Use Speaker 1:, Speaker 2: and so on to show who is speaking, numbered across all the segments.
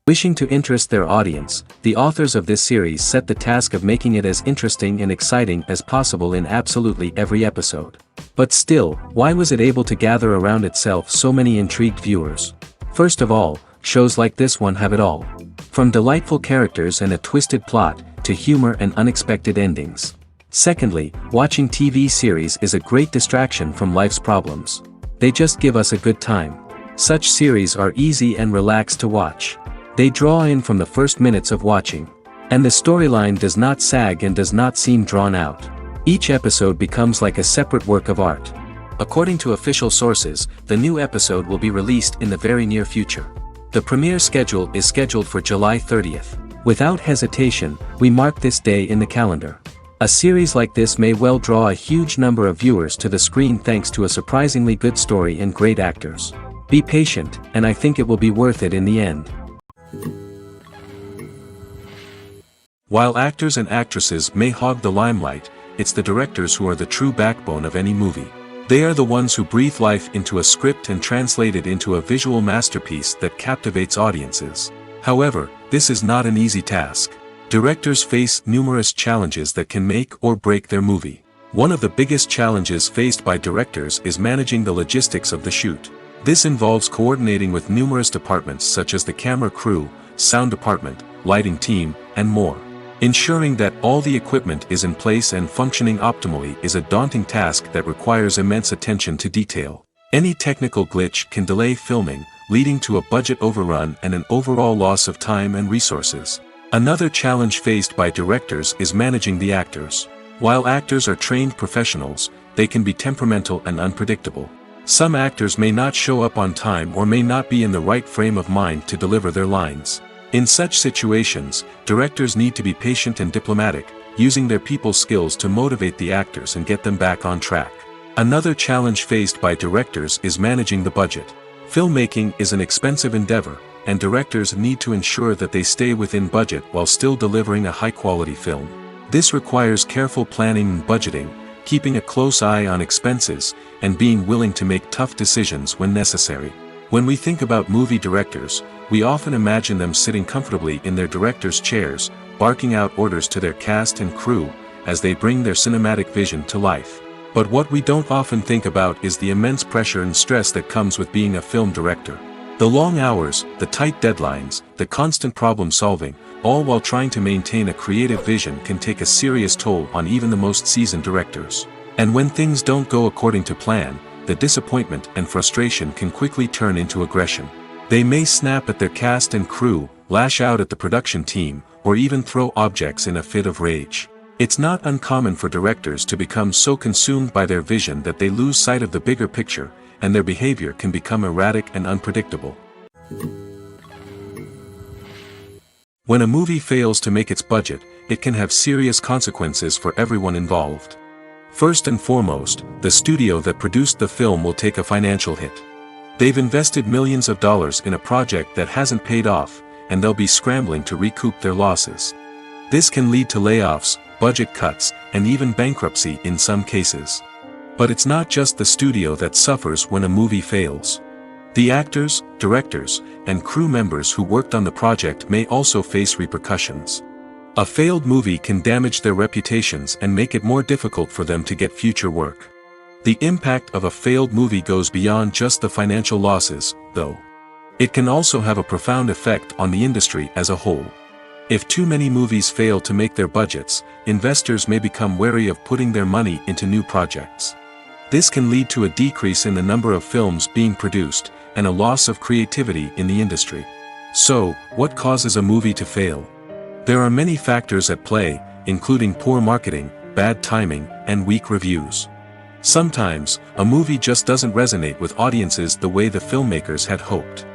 Speaker 1: Wishing to interest their audience, the authors of this series set the task of making it as interesting and exciting as possible in absolutely every episode. But still, why was it able to gather around itself so many intrigued viewers? First of all, shows like this one have it all. From delightful characters and a twisted plot, to humor and unexpected endings. Secondly, watching TV series is a great distraction from life's problems. They just give us a good time. Such series are easy and relaxed to watch. They draw in from the first minutes of watching. And the storyline does not sag and does not seem drawn out. Each episode becomes like a separate work of art. According to official sources, the new episode will be released in the very near future. The premiere schedule is scheduled for July 30th. Without hesitation, we mark this day in the calendar. A series like this may well draw a huge number of viewers to the screen thanks to a surprisingly good story and great actors. Be patient, and I think it will be worth it in the end. While actors and actresses may hog the limelight, it's the directors who are the true backbone of any movie. They are the ones who breathe life into a script and translate it into a visual masterpiece that captivates audiences. However, this is not an easy task. Directors face numerous challenges that can make or break their movie. One of the biggest challenges faced by directors is managing the logistics of the shoot. This involves coordinating with numerous departments such as the camera crew, sound department, lighting team, and more. Ensuring that all the equipment is in place and functioning optimally is a daunting task that requires immense attention to detail. Any technical glitch can delay filming, leading to a budget overrun and an overall loss of time and resources. Another challenge faced by directors is managing the actors. While actors are trained professionals, they can be temperamental and unpredictable. Some actors may not show up on time or may not be in the right frame of mind to deliver their lines. In such situations, directors need to be patient and diplomatic, using their people skills to motivate the actors and get them back on track. Another challenge faced by directors is managing the budget. Filmmaking is an expensive endeavor, and directors need to ensure that they stay within budget while still delivering a high-quality film. This requires careful planning and budgeting, keeping a close eye on expenses, and being willing to make tough decisions when necessary. When we think about movie directors, we often imagine them sitting comfortably in their director's chairs, barking out orders to their cast and crew, as they bring their cinematic vision to life. But what we don't often think about is the immense pressure and stress that comes with being a film director. The long hours, the tight deadlines, the constant problem solving, all while trying to maintain a creative vision can take a serious toll on even the most seasoned directors. And when things don't go according to plan, the disappointment and frustration can quickly turn into aggression. They may snap at their cast and crew, lash out at the production team, or even throw objects in a fit of rage. It's not uncommon for directors to become so consumed by their vision that they lose sight of the bigger picture, and their behavior can become erratic and unpredictable. When a movie fails to make its budget, it can have serious consequences for everyone involved. First and foremost, the studio that produced the film will take a financial hit. They've invested millions of dollars in a project that hasn't paid off, and they'll be scrambling to recoup their losses. This can lead to layoffs, budget cuts, and even bankruptcy in some cases. But it's not just the studio that suffers when a movie fails. The actors, directors, and crew members who worked on the project may also face repercussions. A failed movie can damage their reputations and make it more difficult for them to get future work. The impact of a failed movie goes beyond just the financial losses, though. It can also have a profound effect on the industry as a whole. If too many movies fail to make their budgets, investors may become wary of putting their money into new projects. This can lead to a decrease in the number of films being produced, and a loss of creativity in the industry. So, what causes a movie to fail? There are many factors at play, including poor marketing, bad timing, and weak reviews. Sometimes, a movie just doesn't resonate with audiences the way the filmmakers had hoped.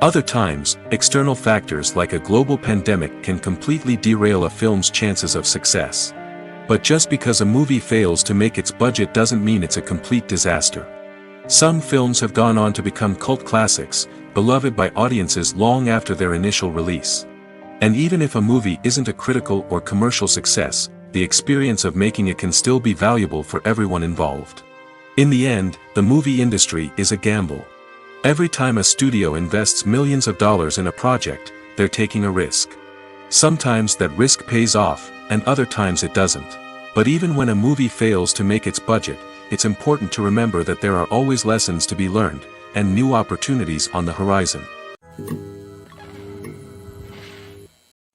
Speaker 1: Other times, external factors like a global pandemic can completely derail a film's chances of success. But just because a movie fails to make its budget doesn't mean it's a complete disaster. Some films have gone on to become cult classics, beloved by audiences long after their initial release. And even if a movie isn't a critical or commercial success, the experience of making it can still be valuable for everyone involved. In the end, the movie industry is a gamble. Every time a studio invests millions of dollars in a project, they're taking a risk. Sometimes that risk pays off, and other times it doesn't. But even when a movie fails to make its budget, it's important to remember that there are always lessons to be learned, and new opportunities on the horizon.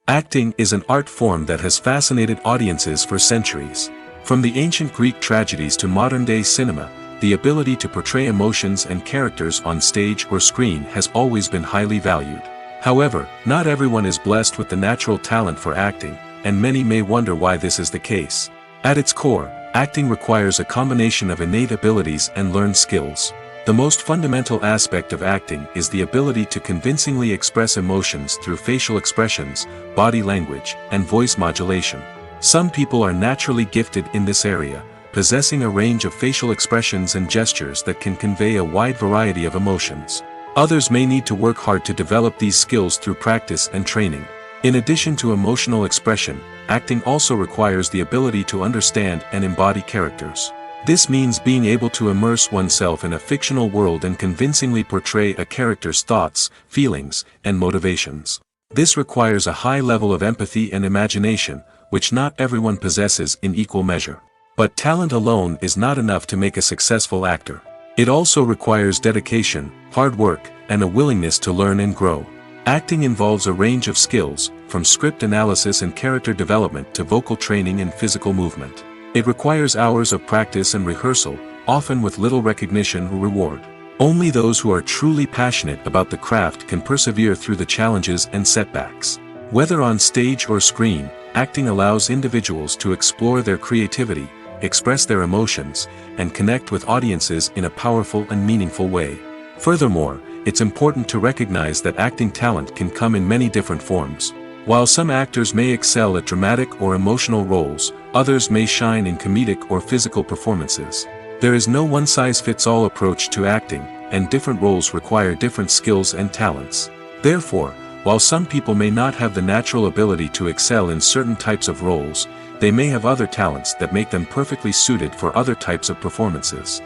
Speaker 1: Acting is an art form that has fascinated audiences for centuries. From the ancient Greek tragedies to modern-day cinema, the ability to portray emotions and characters on stage or screen has always been highly valued. However, not everyone is blessed with the natural talent for acting, and many may wonder why this is the case. At its core, acting requires a combination of innate abilities and learned skills. The most fundamental aspect of acting is the ability to convincingly express emotions through facial expressions, body language, and voice modulation. Some people are naturally gifted in this area, possessing a range of facial expressions and gestures that can convey a wide variety of emotions. Others may need to work hard to develop these skills through practice and training. In addition to emotional expression, acting also requires the ability to understand and embody characters. This means being able to immerse oneself in a fictional world and convincingly portray a character's thoughts, feelings, and motivations. This requires a high level of empathy and imagination, which not everyone possesses in equal measure. But talent alone is not enough to make a successful actor. It also requires dedication, hard work, and a willingness to learn and grow. Acting involves a range of skills, from script analysis and character development to vocal training and physical movement. It requires hours of practice and rehearsal, often with little recognition or reward. Only those who are truly passionate about the craft can persevere through the challenges and setbacks. Whether on stage or screen, acting allows individuals to explore their creativity, express their emotions, and connect with audiences in a powerful and meaningful way. Furthermore, it's important to recognize that acting talent can come in many different forms. While some actors may excel at dramatic or emotional roles, others may shine in comedic or physical performances. There is no one-size-fits-all approach to acting, and different roles require different skills and talents. Therefore, while some people may not have the natural ability to excel in certain types of roles, they may have other talents that make them perfectly suited for other types of performances.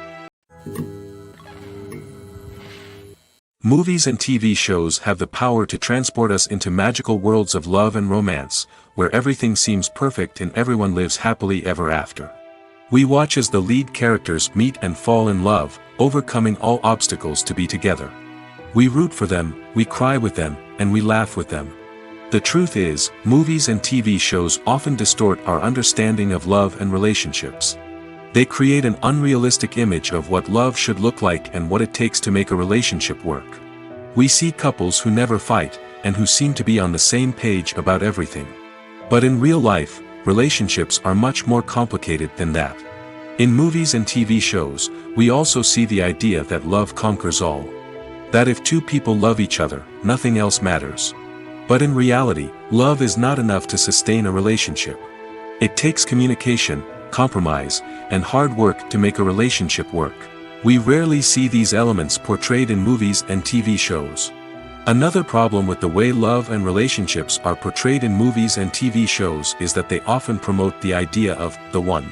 Speaker 1: Movies and TV shows have the power to transport us into magical worlds of love and romance, where everything seems perfect and everyone lives happily ever after. We watch as the lead characters meet and fall in love, overcoming all obstacles to be together. We root for them, we cry with them, and we laugh with them. The truth is, movies and TV shows often distort our understanding of love and relationships. They create an unrealistic image of what love should look like and what it takes to make a relationship work. We see couples who never fight, and who seem to be on the same page about everything. But in real life, relationships are much more complicated than that. In movies and TV shows, we also see the idea that love conquers all. That if two people love each other, nothing else matters. But in reality, love is not enough to sustain a relationship. It takes communication, compromise, and hard work to make a relationship work. We rarely see these elements portrayed in movies and TV shows. Another problem with the way love and relationships are portrayed in movies and TV shows is that they often promote the idea of the one.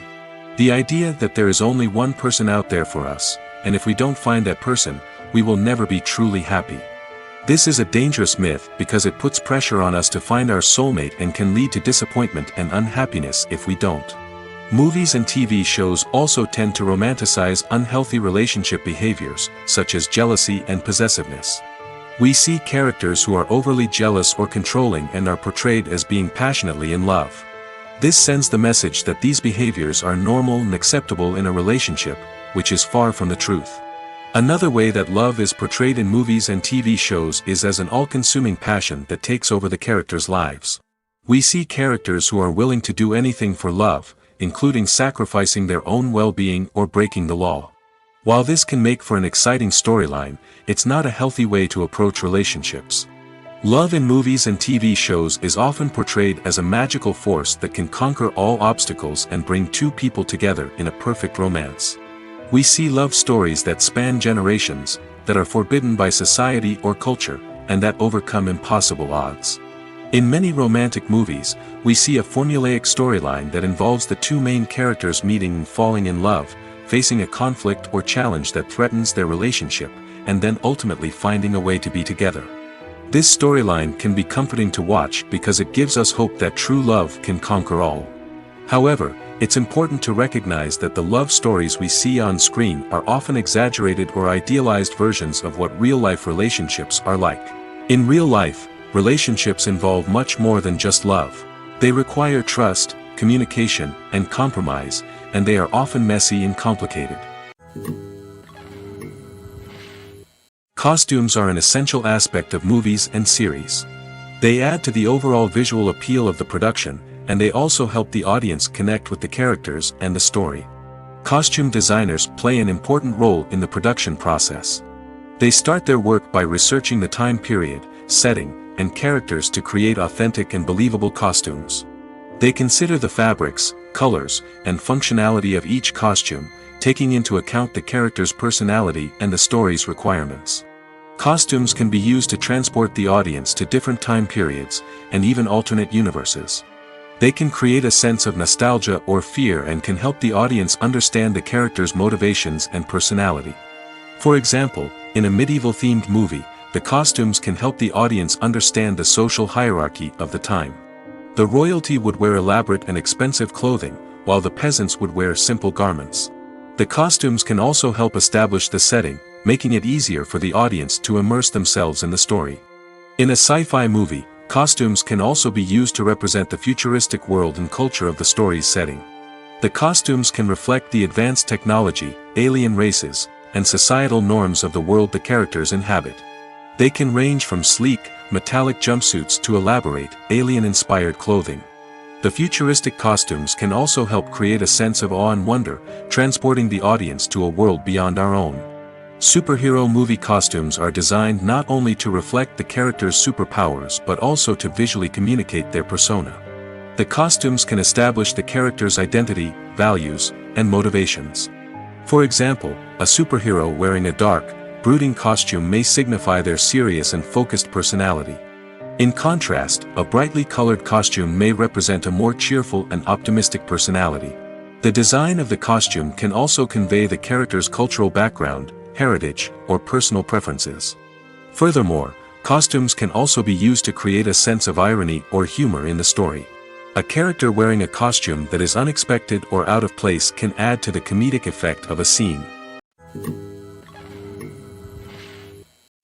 Speaker 1: The idea that there is only one person out there for us, and if we don't find that person, we will never be truly happy. This is a dangerous myth because it puts pressure on us to find our soulmate and can lead to disappointment and unhappiness if we don't. Movies and TV shows also tend to romanticize unhealthy relationship behaviors, such as jealousy and possessiveness. We see characters who are overly jealous or controlling and are portrayed as being passionately in love. This sends the message that these behaviors are normal and acceptable in a relationship, which is far from the truth. Another way that love is portrayed in movies and TV shows is as an all-consuming passion that takes over the characters' lives. We see characters who are willing to do anything for love, including sacrificing their own well-being or breaking the law. While this can make for an exciting storyline, it's not a healthy way to approach relationships. Love in movies and TV shows is often portrayed as a magical force that can conquer all obstacles and bring two people together in a perfect romance. We see love stories that span generations, that are forbidden by society or culture, and that overcome impossible odds. In many romantic movies, we see a formulaic storyline that involves the two main characters meeting and falling in love, facing a conflict or challenge that threatens their relationship, and then ultimately finding a way to be together. This storyline can be comforting to watch because it gives us hope that true love can conquer all. However, it's important to recognize that the love stories we see on screen are often exaggerated or idealized versions of what real-life relationships are like. In real life, relationships involve much more than just love. They require trust, communication, and compromise, and they are often messy and complicated. Costumes are an essential aspect of movies and series. They add to the overall visual appeal of the production, and they also help the audience connect with the characters and the story. Costume designers play an important role in the production process. They start their work by researching the time period, setting, and characters to create authentic and believable costumes. They consider the fabrics, colors, and functionality of each costume, taking into account the character's personality and the story's requirements. Costumes can be used to transport the audience to different time periods, and even alternate universes. They can create a sense of nostalgia or fear and can help the audience understand the character's motivations and personality. For example, in a medieval-themed movie, the costumes can help the audience understand the social hierarchy of the time. The royalty would wear elaborate and expensive clothing, while the peasants would wear simple garments. The costumes can also help establish the setting, making it easier for the audience to immerse themselves in the story. In a sci-fi movie, costumes can also be used to represent the futuristic world and culture of the story's setting. The costumes can reflect the advanced technology, alien races, and societal norms of the world the characters inhabit. They can range from sleek, metallic jumpsuits to elaborate, alien-inspired clothing. The futuristic costumes can also help create a sense of awe and wonder, transporting the audience to a world beyond our own. Superhero movie costumes are designed not only to reflect the character's superpowers but also to visually communicate their persona. The costumes can establish the character's identity, values, and motivations. For example, a superhero wearing a dark, brooding costume may signify their serious and focused personality. In contrast, a brightly colored costume may represent a more cheerful and optimistic personality. The design of the costume can also convey the character's cultural background, heritage, or personal preferences. Furthermore, costumes can also be used to create a sense of irony or humor in the story. A character wearing a costume that is unexpected or out of place can add to the comedic effect of a scene.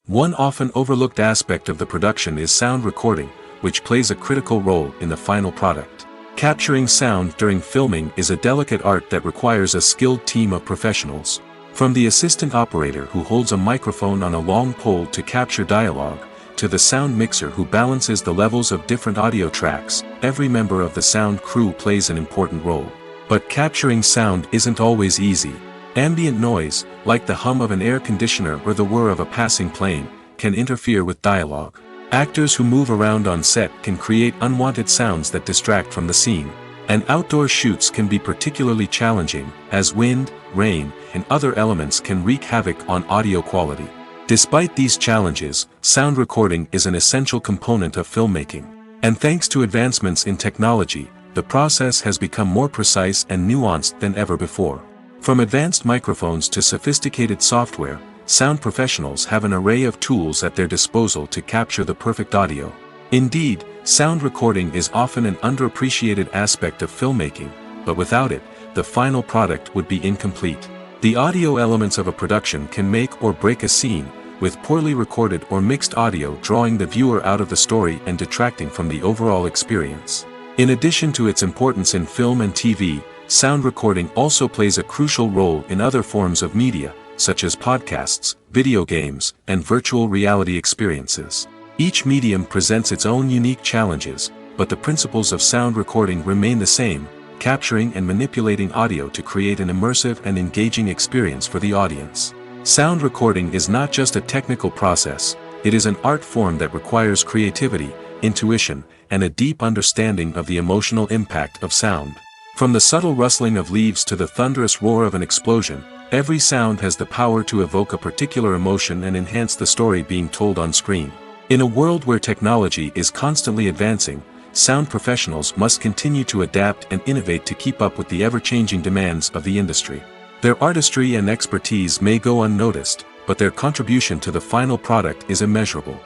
Speaker 1: One often overlooked aspect of the production is sound recording, which plays a critical role in the final product. Capturing sound during filming is a delicate art that requires a skilled team of professionals. From the assistant operator who holds a microphone on a long pole to capture dialogue, to the sound mixer who balances the levels of different audio tracks, every member of the sound crew plays an important role. But capturing sound isn't always easy. Ambient noise, like the hum of an air conditioner or the whir of a passing plane, can interfere with dialogue. Actors who move around on set can create unwanted sounds that distract from the scene. And outdoor shoots can be particularly challenging, as wind, rain, and other elements can wreak havoc on audio quality. Despite these challenges, sound recording is an essential component of filmmaking. And thanks to advancements in technology, the process has become more precise and nuanced than ever before. From advanced microphones to sophisticated software, sound professionals have an array of tools at their disposal to capture the perfect audio. Indeed, sound recording is often an underappreciated aspect of filmmaking, but without it, the final product would be incomplete. The audio elements of a production can make or break a scene, with poorly recorded or mixed audio drawing the viewer out of the story and detracting from the overall experience. In addition to its importance in film and TV, sound recording also plays a crucial role in other forms of media, such as podcasts, video games, and virtual reality experiences. Each medium presents its own unique challenges, but the principles of sound recording remain the same, capturing and manipulating audio to create an immersive and engaging experience for the audience. Sound recording is not just a technical process, it is an art form that requires creativity, intuition, and a deep understanding of the emotional impact of sound. From the subtle rustling of leaves to the thunderous roar of an explosion, every sound has the power to evoke a particular emotion and enhance the story being told on screen. In a world where technology is constantly advancing, sound professionals must continue to adapt and innovate to keep up with the ever-changing demands of the industry. Their artistry and expertise may go unnoticed, but their contribution to the final product is immeasurable.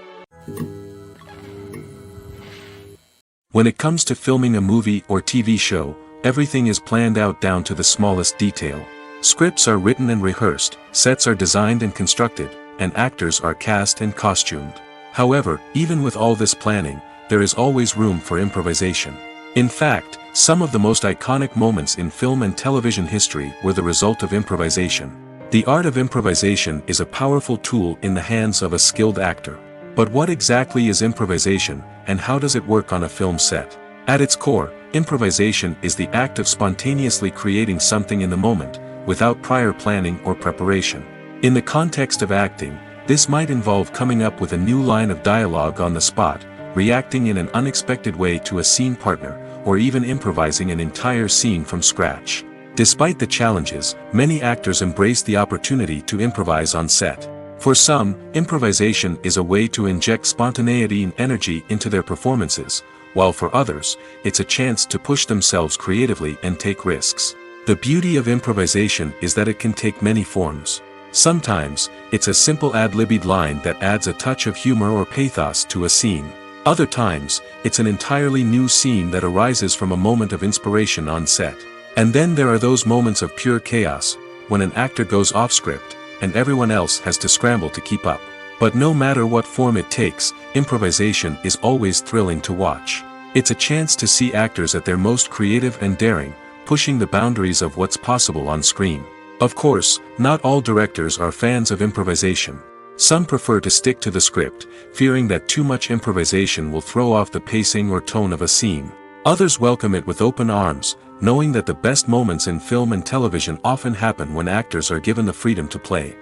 Speaker 1: When it comes to filming a movie or TV show, everything is planned out down to the smallest detail. Scripts are written and rehearsed, sets are designed and constructed, and actors are cast and costumed. However, even with all this planning, there is always room for improvisation. In fact, some of the most iconic moments in film and television history were the result of improvisation. The art of improvisation is a powerful tool in the hands of a skilled actor. But what exactly is improvisation, and how does it work on a film set? At its core, improvisation is the act of spontaneously creating something in the moment, without prior planning or preparation. In the context of acting, this might involve coming up with a new line of dialogue on the spot, reacting in an unexpected way to a scene partner, or even improvising an entire scene from scratch. Despite the challenges, many actors embrace the opportunity to improvise on set. For some, improvisation is a way to inject spontaneity and energy into their performances, while for others, it's a chance to push themselves creatively and take risks. The beauty of improvisation is that it can take many forms. Sometimes, it's a simple ad-libbed line that adds a touch of humor or pathos to a scene. Other times, it's an entirely new scene that arises from a moment of inspiration on set. And then there are those moments of pure chaos, when an actor goes off script, and everyone else has to scramble to keep up. But no matter what form it takes, improvisation is always thrilling to watch. It's a chance to see actors at their most creative and daring, pushing the boundaries of what's possible on screen. Of course, not all directors are fans of improvisation. Some prefer to stick to the script, fearing that too much improvisation will throw off the pacing or tone of a scene. Others welcome it with open arms, knowing that the best moments in film and television often happen when actors are given the freedom to play.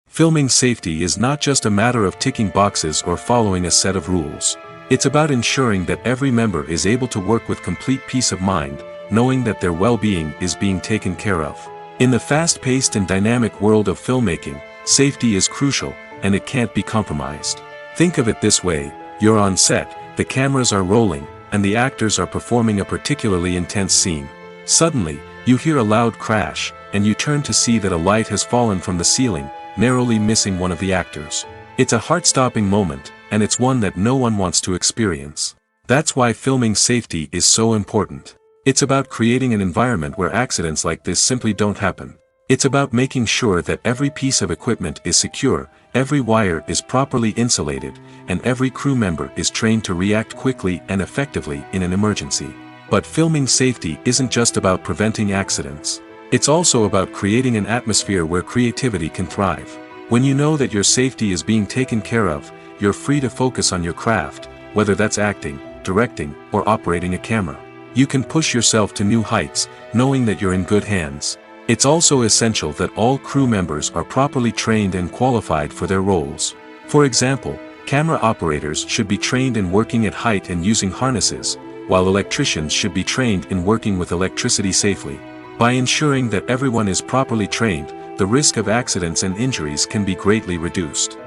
Speaker 1: Filming safety is not just a matter of ticking boxes or following a set of rules. It's about ensuring that every member is able to work with complete peace of mind, knowing that their well-being is being taken care of. In the fast-paced and dynamic world of filmmaking, safety is crucial, and it can't be compromised. Think of it this way: you're on set, the cameras are rolling, and the actors are performing a particularly intense scene. Suddenly, you hear a loud crash, and you turn to see that a light has fallen from the ceiling, narrowly missing one of the actors. It's a heart-stopping moment, and it's one that no one wants to experience. That's why filming safety is so important. It's about creating an environment where accidents like this simply don't happen. It's about making sure that every piece of equipment is secure, every wire is properly insulated, and every crew member is trained to react quickly and effectively in an emergency. But filming safety isn't just about preventing accidents. It's also about creating an atmosphere where creativity can thrive. When you know that your safety is being taken care of, you're free to focus on your craft, whether that's acting, directing, or operating a camera. You can push yourself to new heights, knowing that you're in good hands. It's also essential that all crew members are properly trained and qualified for their roles. For example, camera operators should be trained in working at height and using harnesses, while electricians should be trained in working with electricity safely. By ensuring that everyone is properly trained, the risk of accidents and injuries can be greatly reduced.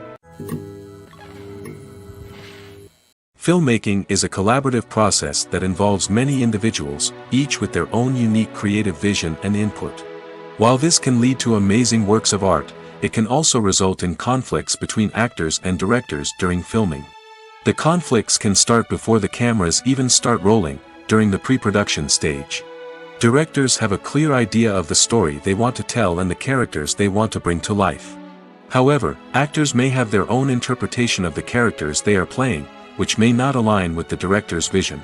Speaker 1: Filmmaking is a collaborative process that involves many individuals, each with their own unique creative vision and input. While this can lead to amazing works of art, it can also result in conflicts between actors and directors during filming. The conflicts can start before the cameras even start rolling, during the pre-production stage. Directors have a clear idea of the story they want to tell and the characters they want to bring to life. However, actors may have their own interpretation of the characters they are playing, which may not align with the director's vision.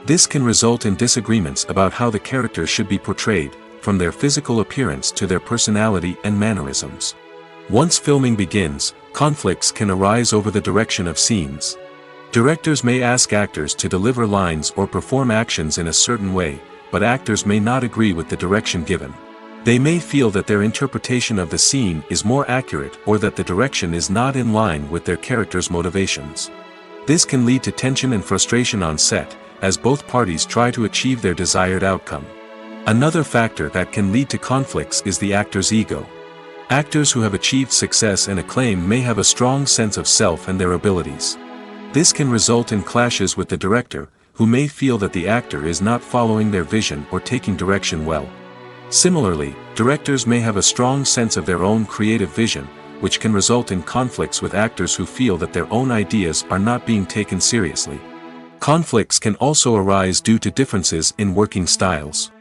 Speaker 1: This can result in disagreements about how the characters should be portrayed, from their physical appearance to their personality and mannerisms. Once filming begins, conflicts can arise over the direction of scenes. Directors may ask actors to deliver lines or perform actions in a certain way, but actors may not agree with the direction given. They may feel that their interpretation of the scene is more accurate or that the direction is not in line with their character's motivations. This can lead to tension and frustration on set, as both parties try to achieve their desired outcome. Another factor that can lead to conflicts is the actor's ego. Actors who have achieved success and acclaim may have a strong sense of self and their abilities. This can result in clashes with the director, who may feel that the actor is not following their vision or taking direction well. Similarly, directors may have a strong sense of their own creative vision, which can result in conflicts with actors who feel that their own ideas are not being taken seriously. Conflicts can also arise due to differences in working styles.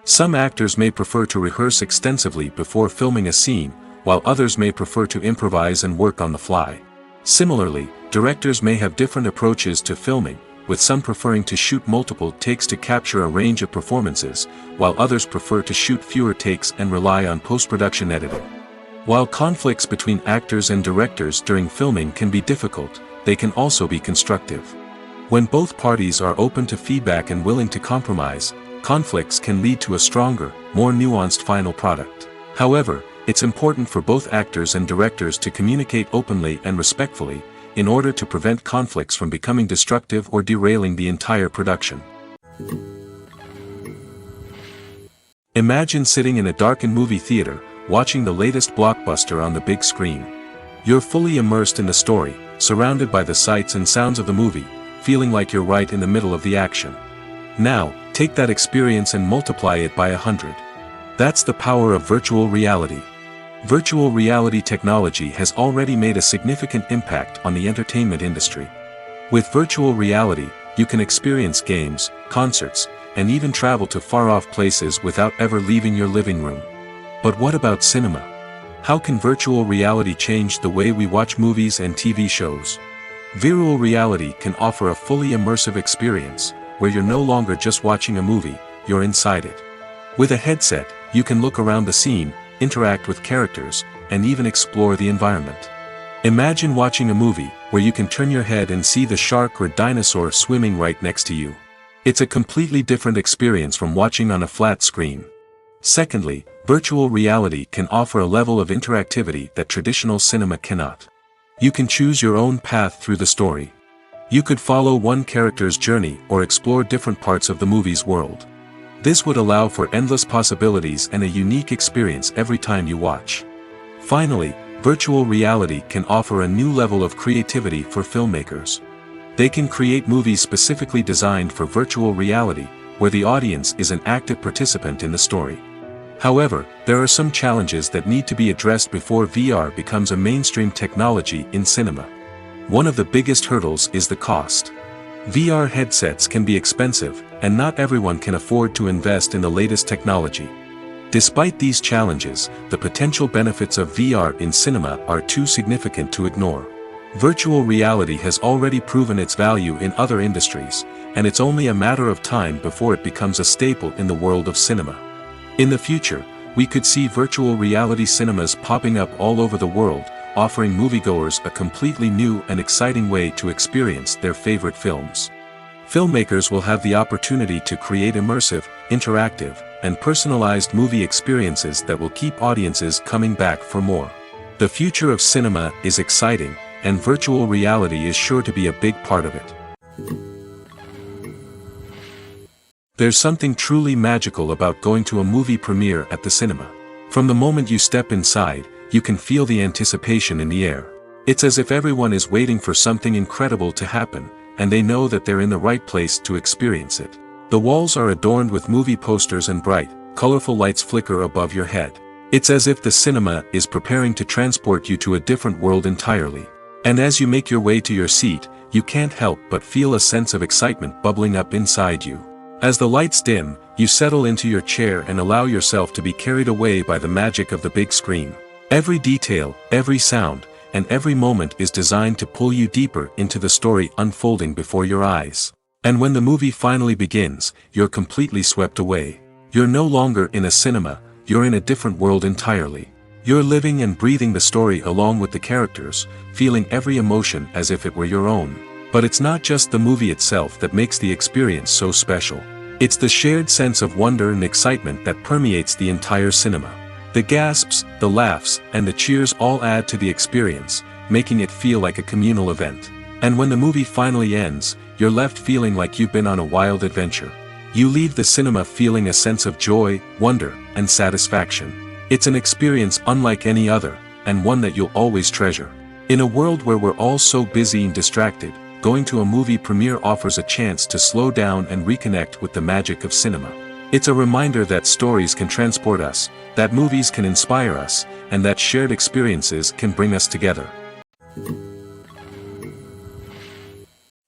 Speaker 1: Some actors may prefer to rehearse extensively before filming a scene, while others may prefer to improvise and work on the fly. Similarly, directors may have different approaches to filming, with some preferring to shoot multiple takes to capture a range of performances, while others prefer to shoot fewer takes and rely on post-production editing. While conflicts between actors and directors during filming can be difficult, they can also be constructive. When both parties are open to feedback and willing to compromise, conflicts can lead to a stronger, more nuanced final product. However, it's important for both actors and directors to communicate openly and respectfully, in order to prevent conflicts from becoming destructive or derailing the entire production. Imagine sitting in a darkened movie theater, watching the latest blockbuster on the big screen. You're fully immersed in the story, surrounded by the sights and sounds of the movie, feeling like you're right in the middle of the action. Now, take that experience and multiply it by 100. That's the power of virtual reality. Virtual reality technology has already made a significant impact on the entertainment industry. With virtual reality, you can experience games, concerts, and even travel to far-off places without ever leaving your living room. But what about cinema? How can virtual reality change the way we watch movies and TV shows? Virtual reality can offer a fully immersive experience, where you're no longer just watching a movie, you're inside it. With a headset, you can look around the scene, interact with characters, and even explore the environment. Imagine watching a movie, where you can turn your head and see the shark or dinosaur swimming right next to you. It's a completely different experience from watching on a flat screen. Secondly, virtual reality can offer a level of interactivity that traditional cinema cannot. You can choose your own path through the story. You could follow one character's journey or explore different parts of the movie's world. This would allow for endless possibilities and a unique experience every time you watch. Finally, virtual reality can offer a new level of creativity for filmmakers. They can create movies specifically designed for virtual reality, where the audience is an active participant in the story. However, there are some challenges that need to be addressed before VR becomes a mainstream technology in cinema. One of the biggest hurdles is the cost. VR headsets can be expensive, and not everyone can afford to invest in the latest technology. Despite these challenges, the potential benefits of VR in cinema are too significant to ignore. Virtual reality has already proven its value in other industries, and it's only a matter of time before it becomes a staple in the world of cinema. In the future, we could see virtual reality cinemas popping up all over the world, offering moviegoers a completely new and exciting way to experience their favorite films. Filmmakers will have the opportunity to create immersive, interactive, and personalized movie experiences that will keep audiences coming back for more. The future of cinema is exciting, and virtual reality is sure to be a big part of it. There's something truly magical about going to a movie premiere at the cinema. From the moment you step inside, you can feel the anticipation in the air. It's as if everyone is waiting for something incredible to happen, and they know that they're in the right place to experience it. The walls are adorned with movie posters and bright, colorful lights flicker above your head. It's as if the cinema is preparing to transport you to a different world entirely. And as you make your way to your seat, you can't help but feel a sense of excitement bubbling up inside you. As the lights dim, you settle into your chair and allow yourself to be carried away by the magic of the big screen. Every detail, every sound, and every moment is designed to pull you deeper into the story unfolding before your eyes. And when the movie finally begins, you're completely swept away. You're no longer in a cinema, you're in a different world entirely. You're living and breathing the story along with the characters, feeling every emotion as if it were your own. But it's not just the movie itself that makes the experience so special. It's the shared sense of wonder and excitement that permeates the entire cinema. The gasps, the laughs, and the cheers all add to the experience, making it feel like a communal event. And when the movie finally ends, you're left feeling like you've been on a wild adventure. You leave the cinema feeling a sense of joy, wonder, and satisfaction. It's an experience unlike any other, and one that you'll always treasure. In a world where we're all so busy and distracted, going to a movie premiere offers a chance to slow down and reconnect with the magic of cinema. It's a reminder that stories can transport us, that movies can inspire us, and that shared experiences can bring us together.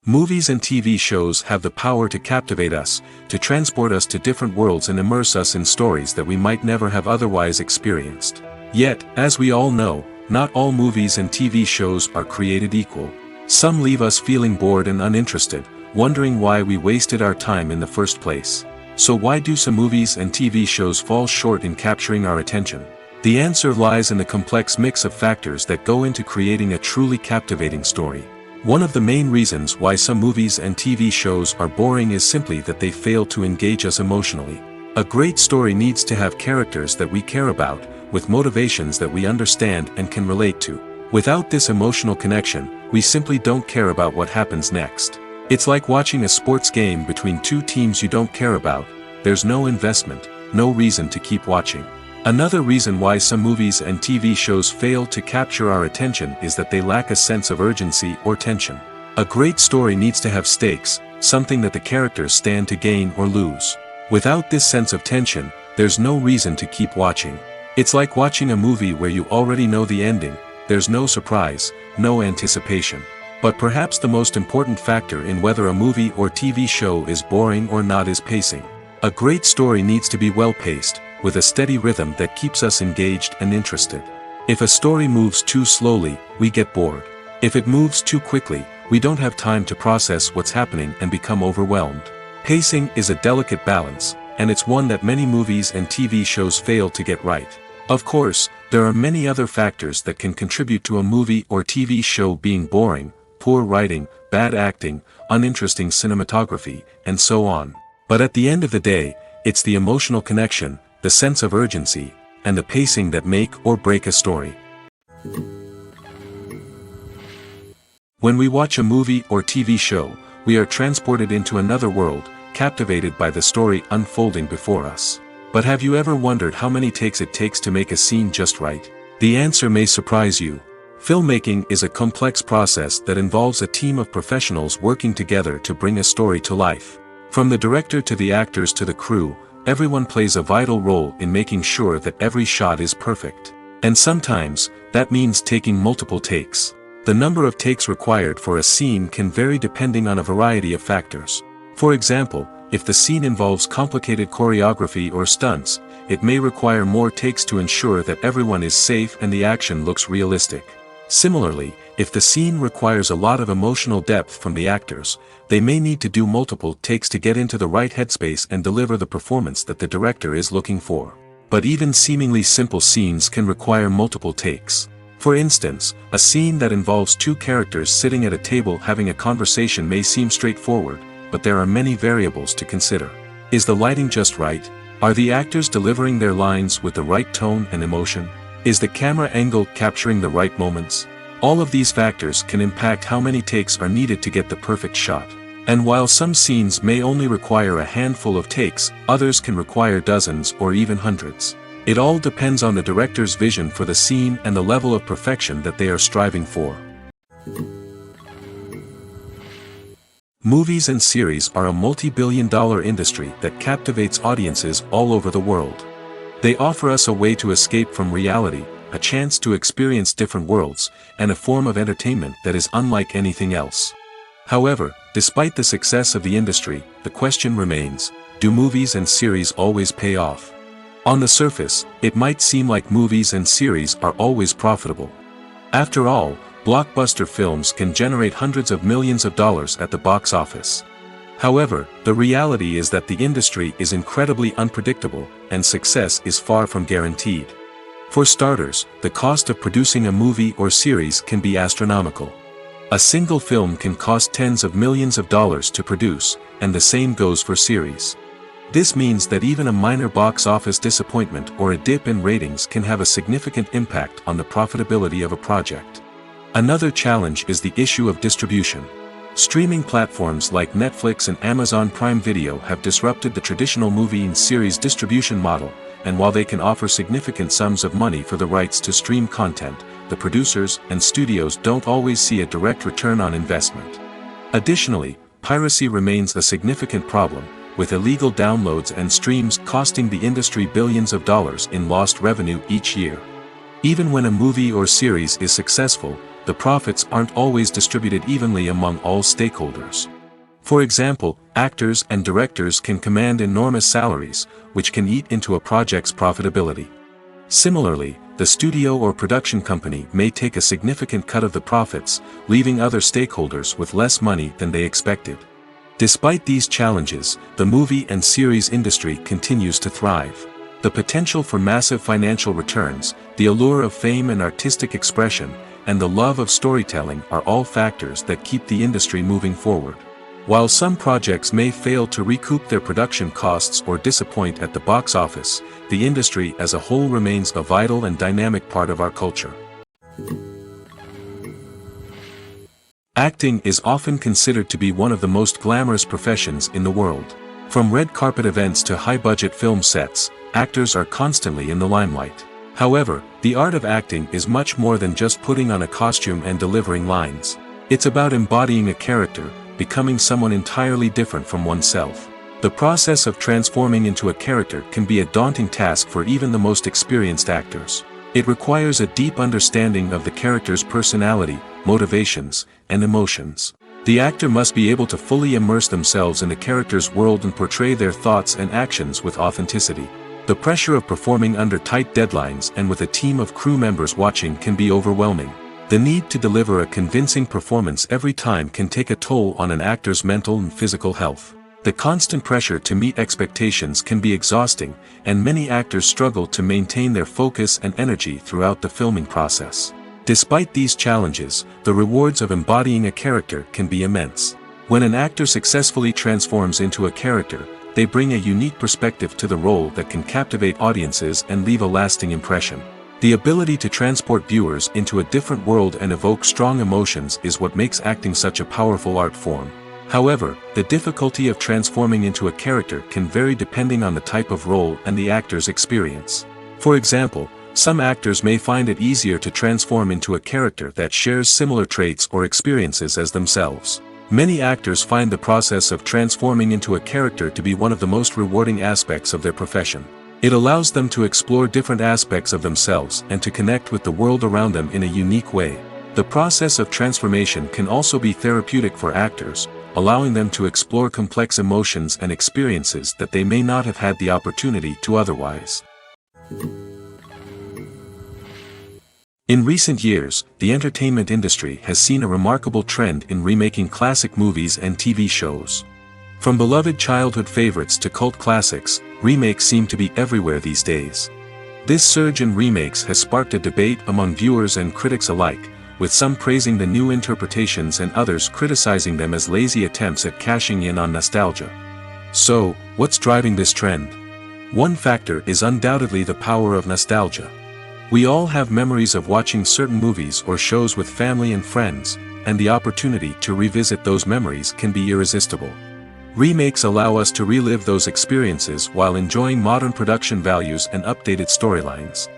Speaker 1: Movies and TV shows have the power to captivate us, to transport us to different worlds and immerse us in stories that we might never have otherwise experienced. Yet, as we all know, not all movies and TV shows are created equal. Some leave us feeling bored and uninterested, wondering why we wasted our time in the first place. So why do some movies and TV shows fall short in capturing our attention? The answer lies in the complex mix of factors that go into creating a truly captivating story. One of the main reasons why some movies and TV shows are boring is simply that they fail to engage us emotionally. A great story needs to have characters that we care about, with motivations that we understand and can relate to. Without this emotional connection, we simply don't care about what happens next. It's like watching a sports game between two teams you don't care about. There's no investment, no reason to keep watching. Another reason why some movies and TV shows fail to capture our attention is that they lack a sense of urgency or tension. A great story needs to have stakes, something that the characters stand to gain or lose. Without this sense of tension, there's no reason to keep watching. It's like watching a movie where you already know the ending. There's no surprise, no anticipation. But perhaps the most important factor in whether a movie or TV show is boring or not is pacing. A great story needs to be well-paced, with a steady rhythm that keeps us engaged and interested. If a story moves too slowly, we get bored. If it moves too quickly, we don't have time to process what's happening and become overwhelmed. Pacing is a delicate balance, and it's one that many movies and TV shows fail to get right. Of course, there are many other factors that can contribute to a movie or TV show being boring: poor writing, bad acting, uninteresting cinematography, and so on. But at the end of the day, it's the emotional connection, the sense of urgency, and the pacing that make or break a story. When we watch a movie or TV show, we are transported into another world, captivated by the story unfolding before us. But have you ever wondered how many takes it takes to make a scene just right? The answer may surprise you. Filmmaking is a complex process that involves a team of professionals working together to bring a story to life. From the director to the actors to the crew, everyone plays a vital role in making sure that every shot is perfect. And sometimes, that means taking multiple takes. The number of takes required for a scene can vary depending on a variety of factors. For example, if the scene involves complicated choreography or stunts, it may require more takes to ensure that everyone is safe and the action looks realistic. Similarly, if the scene requires a lot of emotional depth from the actors, they may need to do multiple takes to get into the right headspace and deliver the performance that the director is looking for. But even seemingly simple scenes can require multiple takes. For instance, a scene that involves two characters sitting at a table having a conversation may seem straightforward, but there are many variables to consider. Is the lighting just right? Are the actors delivering their lines with the right tone and emotion? Is the camera angle capturing the right moments? All of these factors can impact how many takes are needed to get the perfect shot. And while some scenes may only require a handful of takes, others can require dozens or even hundreds. It all depends on the director's vision for the scene and the level of perfection that they are striving for. Movies and series are a multi-billion-dollar industry that captivates audiences all over the world. They offer us a way to escape from reality, a chance to experience different worlds, and a form of entertainment that is unlike anything else. However, despite the success of the industry, the question remains, do movies and series always pay off? On the surface, it might seem like movies and series are always profitable. After all, blockbuster films can generate hundreds of millions of dollars at the box office. However, the reality is that the industry is incredibly unpredictable, and success is far from guaranteed. For starters, the cost of producing a movie or series can be astronomical. A single film can cost tens of millions of dollars to produce, and the same goes for series. This means that even a minor box office disappointment or a dip in ratings can have a significant impact on the profitability of a project. Another challenge is the issue of distribution. Streaming platforms like Netflix and Amazon Prime Video have disrupted the traditional movie and series distribution model, and while they can offer significant sums of money for the rights to stream content, the producers and studios don't always see a direct return on investment. Additionally, piracy remains a significant problem, with illegal downloads and streams costing the industry billions of dollars in lost revenue each year. Even when a movie or series is successful, the profits aren't always distributed evenly among all stakeholders. For example, actors and directors can command enormous salaries, which can eat into a project's profitability. Similarly, the studio or production company may take a significant cut of the profits, leaving other stakeholders with less money than they expected. Despite these challenges, the movie and series industry continues to thrive. The potential for massive financial returns, the allure of fame and artistic expression, and the love of storytelling are all factors that keep the industry moving forward. While some projects may fail to recoup their production costs or disappoint at the box office, the industry as a whole remains a vital and dynamic part of our culture. Acting is often considered to be one of the most glamorous professions in the world. From red carpet events to high-budget film sets, actors are constantly in the limelight. However, the art of acting is much more than just putting on a costume and delivering lines. It's about embodying a character, becoming someone entirely different from oneself. The process of transforming into a character can be a daunting task for even the most experienced actors. It requires a deep understanding of the character's personality, motivations, and emotions. The actor must be able to fully immerse themselves in the character's world and portray their thoughts and actions with authenticity. The pressure of performing under tight deadlines and with a team of crew members watching can be overwhelming. The need to deliver a convincing performance every time can take a toll on an actor's mental and physical health. The constant pressure to meet expectations can be exhausting, and many actors struggle to maintain their focus and energy throughout the filming process. Despite these challenges, the rewards of embodying a character can be immense. When an actor successfully transforms into a character, they bring a unique perspective to the role that can captivate audiences and leave a lasting impression. The ability to transport viewers into a different world and evoke strong emotions is what makes acting such a powerful art form. However, the difficulty of transforming into a character can vary depending on the type of role and the actor's experience. For example, some actors may find it easier to transform into a character that shares similar traits or experiences as themselves. Many actors find the process of transforming into a character to be one of the most rewarding aspects of their profession. It allows them to explore different aspects of themselves and to connect with the world around them in a unique way. The process of transformation can also be therapeutic for actors, allowing them to explore complex emotions and experiences that they may not have had the opportunity to otherwise. In recent years, the entertainment industry has seen a remarkable trend in remaking classic movies and TV shows. From beloved childhood favorites to cult classics, remakes seem to be everywhere these days. This surge in remakes has sparked a debate among viewers and critics alike, with some praising the new interpretations and others criticizing them as lazy attempts at cashing in on nostalgia. So, what's driving this trend? One factor is undoubtedly the power of nostalgia. We all have memories of watching certain movies or shows with family and friends, and the opportunity to revisit those memories can be irresistible. Remakes allow us to relive those experiences while enjoying modern production values and updated storylines.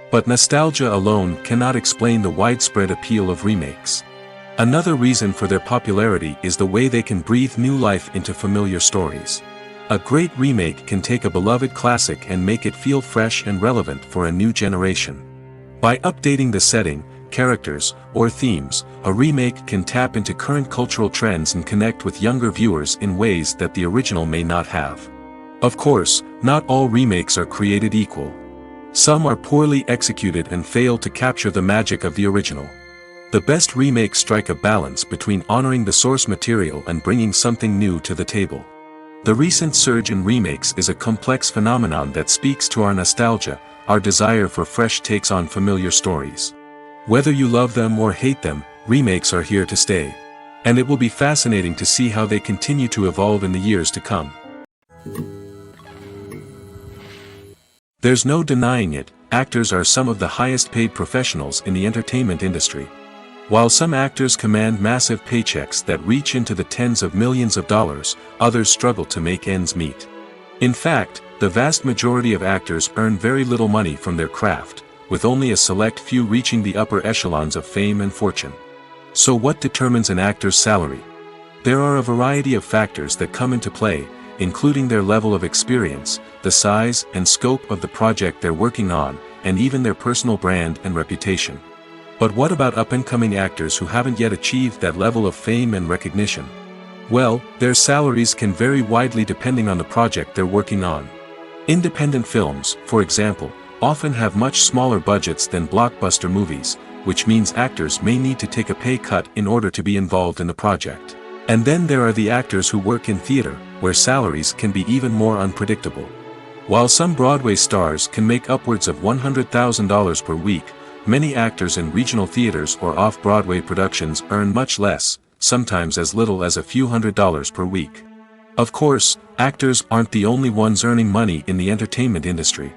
Speaker 1: But nostalgia alone cannot explain the widespread appeal of remakes. Another reason for their popularity is the way they can breathe new life into familiar stories. A great remake can take a beloved classic and make it feel fresh and relevant for a new generation. By updating the setting, characters, or themes, a remake can tap into current cultural trends and connect with younger viewers in ways that the original may not have. Of course, not all remakes are created equal. Some are poorly executed and fail to capture the magic of the original. The best remakes strike a balance between honoring the source material and bringing something new to the table. The recent surge in remakes is a complex phenomenon that speaks to our nostalgia, our desire for fresh takes on familiar stories. Whether you love them or hate them, remakes are here to stay. And it will be fascinating to see how they continue to evolve in the years to come. There's no denying it, actors are some of the highest paid professionals in the entertainment industry. While some actors command massive paychecks that reach into the tens of millions of dollars, others struggle to make ends meet. In fact, the vast majority of actors earn very little money from their craft, with only a select few reaching the upper echelons of fame and fortune. So what determines an actor's salary? There are a variety of factors that come into play, including their level of experience, the size and scope of the project they're working on, and even their personal brand and reputation. But what about up-and-coming actors who haven't yet achieved that level of fame and recognition? Well, their salaries can vary widely depending on the project they're working on. Independent films, for example, often have much smaller budgets than blockbuster movies, which means actors may need to take a pay cut in order to be involved in the project. And then there are the actors who work in theater, where salaries can be even more unpredictable. While some Broadway stars can make upwards of $100,000 per week, many actors in regional theaters or off-Broadway productions earn much less, sometimes as little as a few $100s per week. Of course, actors aren't the only ones earning money in the entertainment industry.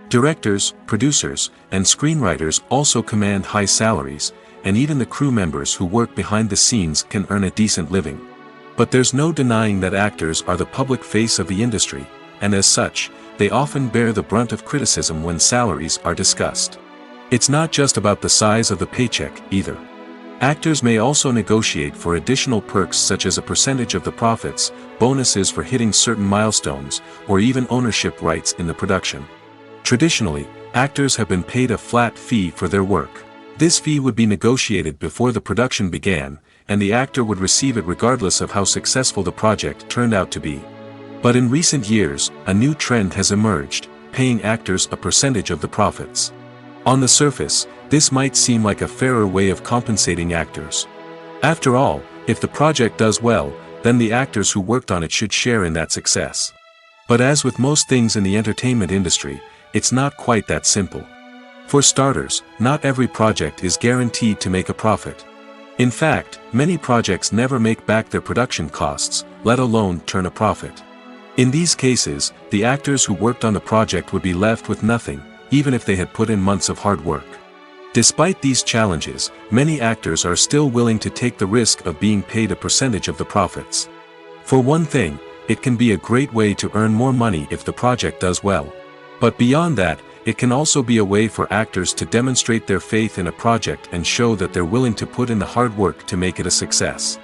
Speaker 1: Directors, producers, and screenwriters also command high salaries, and even the crew members who work behind the scenes can earn a decent living. But there's no denying that actors are the public face of the industry, and as such, they often bear the brunt of criticism when salaries are discussed. It's not just about the size of the paycheck, either. Actors may also negotiate for additional perks such as a percentage of the profits, bonuses for hitting certain milestones, or even ownership rights in the production. Traditionally, actors have been paid a flat fee for their work. This fee would be negotiated before the production began, and the actor would receive it regardless of how successful the project turned out to be. But in recent years, a new trend has emerged, paying actors a percentage of the profits. On the surface, this might seem like a fairer way of compensating actors. After all, if the project does well, then the actors who worked on it should share in that success. But as with most things in the entertainment industry, it's not quite that simple. For starters, not every project is guaranteed to make a profit. In fact, many projects never make back their production costs, let alone turn a profit. In these cases, the actors who worked on the project would be left with nothing, even if they had put in months of hard work. Despite these challenges, many actors are still willing to take the risk of being paid a percentage of the profits. For one thing, it can be a great way to earn more money if the project does well. But beyond that, it can also be a way for actors to demonstrate their faith in a project and show that they're willing to put in the hard work to make it a success.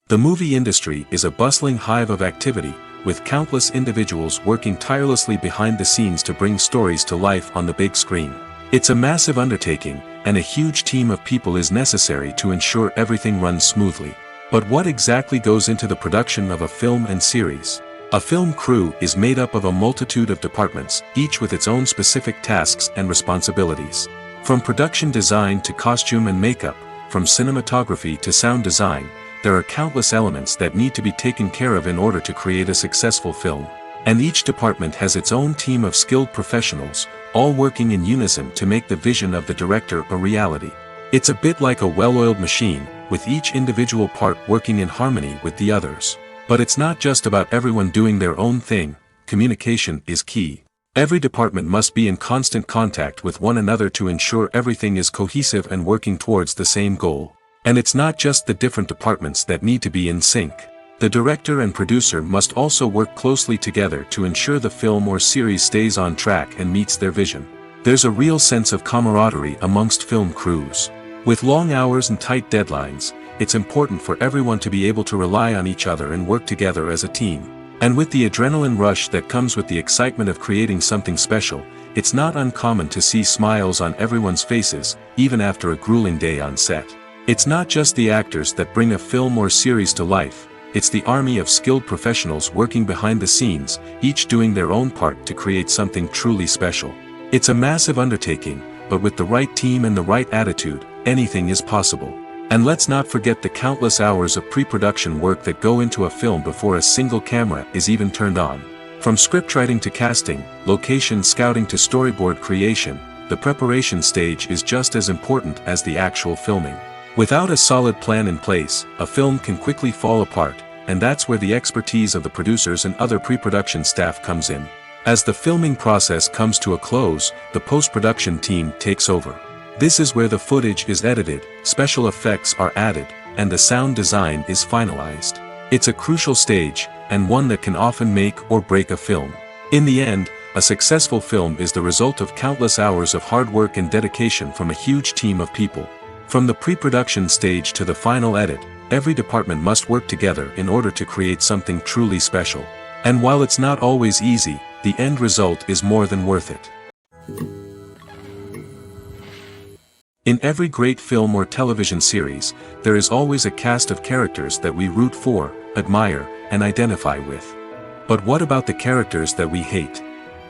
Speaker 1: The movie industry is a bustling hive of activity, with countless individuals working tirelessly behind the scenes to bring stories to life on the big screen. It's a massive undertaking, and a huge team of people is necessary to ensure everything runs smoothly. But what exactly goes into the production of a film and series? A film crew is made up of a multitude of departments, each with its own specific tasks and responsibilities. From production design to costume and makeup, from cinematography to sound design, there are countless elements that need to be taken care of in order to create a successful film. And each department has its own team of skilled professionals, all working in unison to make the vision of the director a reality. It's a bit like a well-oiled machine, with each individual part working in harmony with the others. But it's not just about everyone doing their own thing, communication is key. Every department must be in constant contact with one another to ensure everything is cohesive and working towards the same goal. And it's not just the different departments that need to be in sync. The director and producer must also work closely together to ensure the film or series stays on track and meets their vision. There's a real sense of camaraderie amongst film crews. With long hours and tight deadlines, it's important for everyone to be able to rely on each other and work together as a team. And with the adrenaline rush that comes with the excitement of creating something special, it's not uncommon to see smiles on everyone's faces, even after a grueling day on set. It's not just the actors that bring a film or series to life, it's the army of skilled professionals working behind the scenes, each doing their own part to create something truly special. It's a massive undertaking, but with the right team and the right attitude, anything is possible. And let's not forget the countless hours of pre-production work that go into a film before a single camera is even turned on. From scriptwriting to casting, location scouting to storyboard creation, the preparation stage is just as important as the actual filming. Without a solid plan in place, a film can quickly fall apart, and that's where the expertise of the producers and other pre-production staff comes in. As the filming process comes to a close, the post-production team takes over. This is where the footage is edited, special effects are added, and the sound design is finalized. It's a crucial stage, and one that can often make or break a film. In the end, a successful film is the result of countless hours of hard work and dedication from a huge team of people. From the pre-production stage to the final edit, every department must work together in order to create something truly special. And while it's not always easy, the end result is more than worth it. In every great film or television series, there is always a cast of characters that we root for, admire, and identify with. But what about the characters that we hate?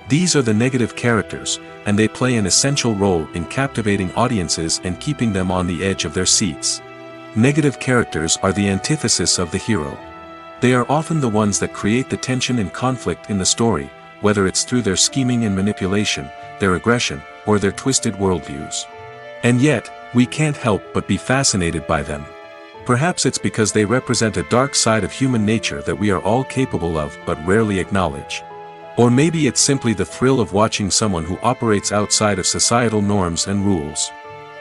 Speaker 1: These are the negative characters, and they play an essential role in captivating audiences and keeping them on the edge of their seats. Negative characters are the antithesis of the hero. They are often the ones that create the tension and conflict in the story, whether it's through their scheming and manipulation, their aggression, or their twisted worldviews. And yet, we can't help but be fascinated by them. Perhaps it's because they represent a dark side of human nature that we are all capable of but rarely acknowledge. Or maybe it's simply the thrill of watching someone who operates outside of societal norms and rules.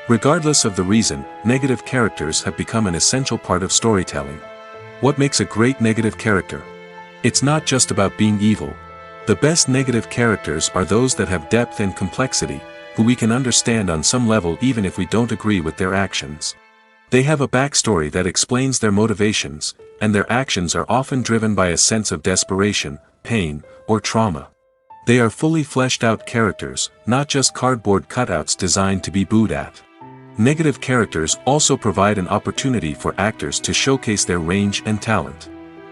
Speaker 1: Regardless of the reason, negative characters have become an essential part of storytelling. What makes a great negative character? It's not just about being evil. The best negative characters are those that have depth and complexity, who we can understand on some level even if we don't agree with their actions. They have a backstory that explains their motivations, and their actions are often driven by a sense of desperation, pain, or trauma. They are fully fleshed out characters, not just cardboard cutouts designed to be booed at. Negative characters also provide an opportunity for actors to showcase their range and talent.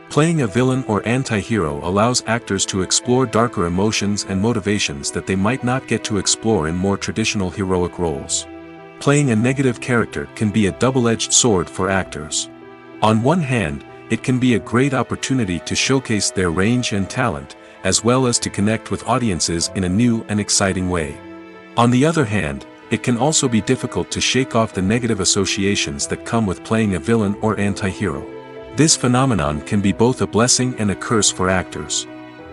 Speaker 1: Playing a villain or anti-hero allows actors to explore darker emotions and motivations that they might not get to explore in more traditional heroic roles. Playing a negative character can be a double-edged sword for actors. On one hand, it can be a great opportunity to showcase their range and talent, as well as to connect with audiences in a new and exciting way. On the other hand, it can also be difficult to shake off the negative associations that come with playing a villain or anti-hero. This phenomenon can be both a blessing and a curse for actors.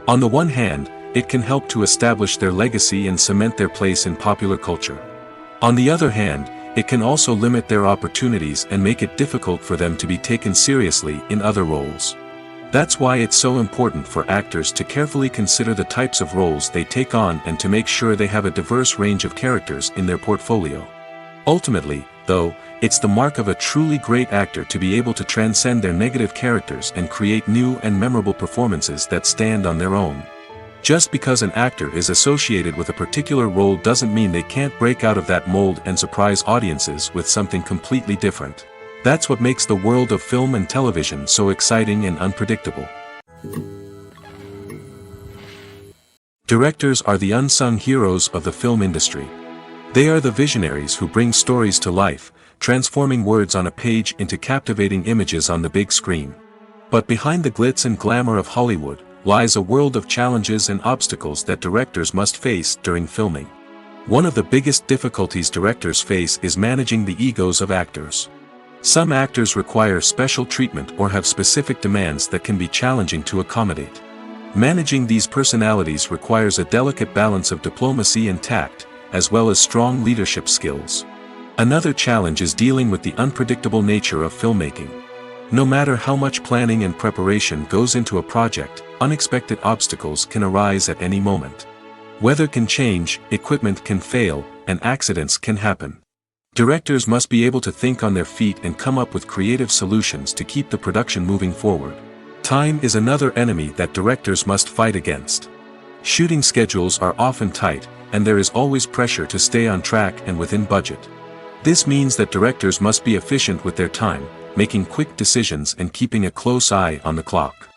Speaker 1: On the one hand, it can help to establish their legacy and cement their place in popular culture. On the other hand, it can also limit their opportunities and make it difficult for them to be taken seriously in other roles. That's why it's so important for actors to carefully consider the types of roles they take on and to make sure they have a diverse range of characters in their portfolio. Ultimately, though, it's the mark of a truly great actor to be able to transcend their negative characters and create new and memorable performances that stand on their own. Just because an actor is associated with a particular role doesn't mean they can't break out of that mold and surprise audiences with something completely different. That's what makes the world of film and television so exciting and unpredictable. Directors are the unsung heroes of the film industry. They are the visionaries who bring stories to life, transforming words on a page into captivating images on the big screen. But behind the glitz and glamour of Hollywood lies a world of challenges and obstacles that directors must face during filming. One of the biggest difficulties directors face is managing the egos of actors. Some actors require special treatment or have specific demands that can be challenging to accommodate. Managing these personalities requires a delicate balance of diplomacy and tact, as well as strong leadership skills. Another challenge is dealing with the unpredictable nature of filmmaking. No matter how much planning and preparation goes into a project, unexpected obstacles can arise at any moment. Weather can change, equipment can fail, and accidents can happen. Directors must be able to think on their feet and come up with creative solutions to keep the production moving forward. Time is another enemy that directors must fight against. Shooting schedules are often tight, and there is always pressure to stay on track and within budget. This means that directors must be efficient with their time, making quick decisions and keeping a close eye on the clock.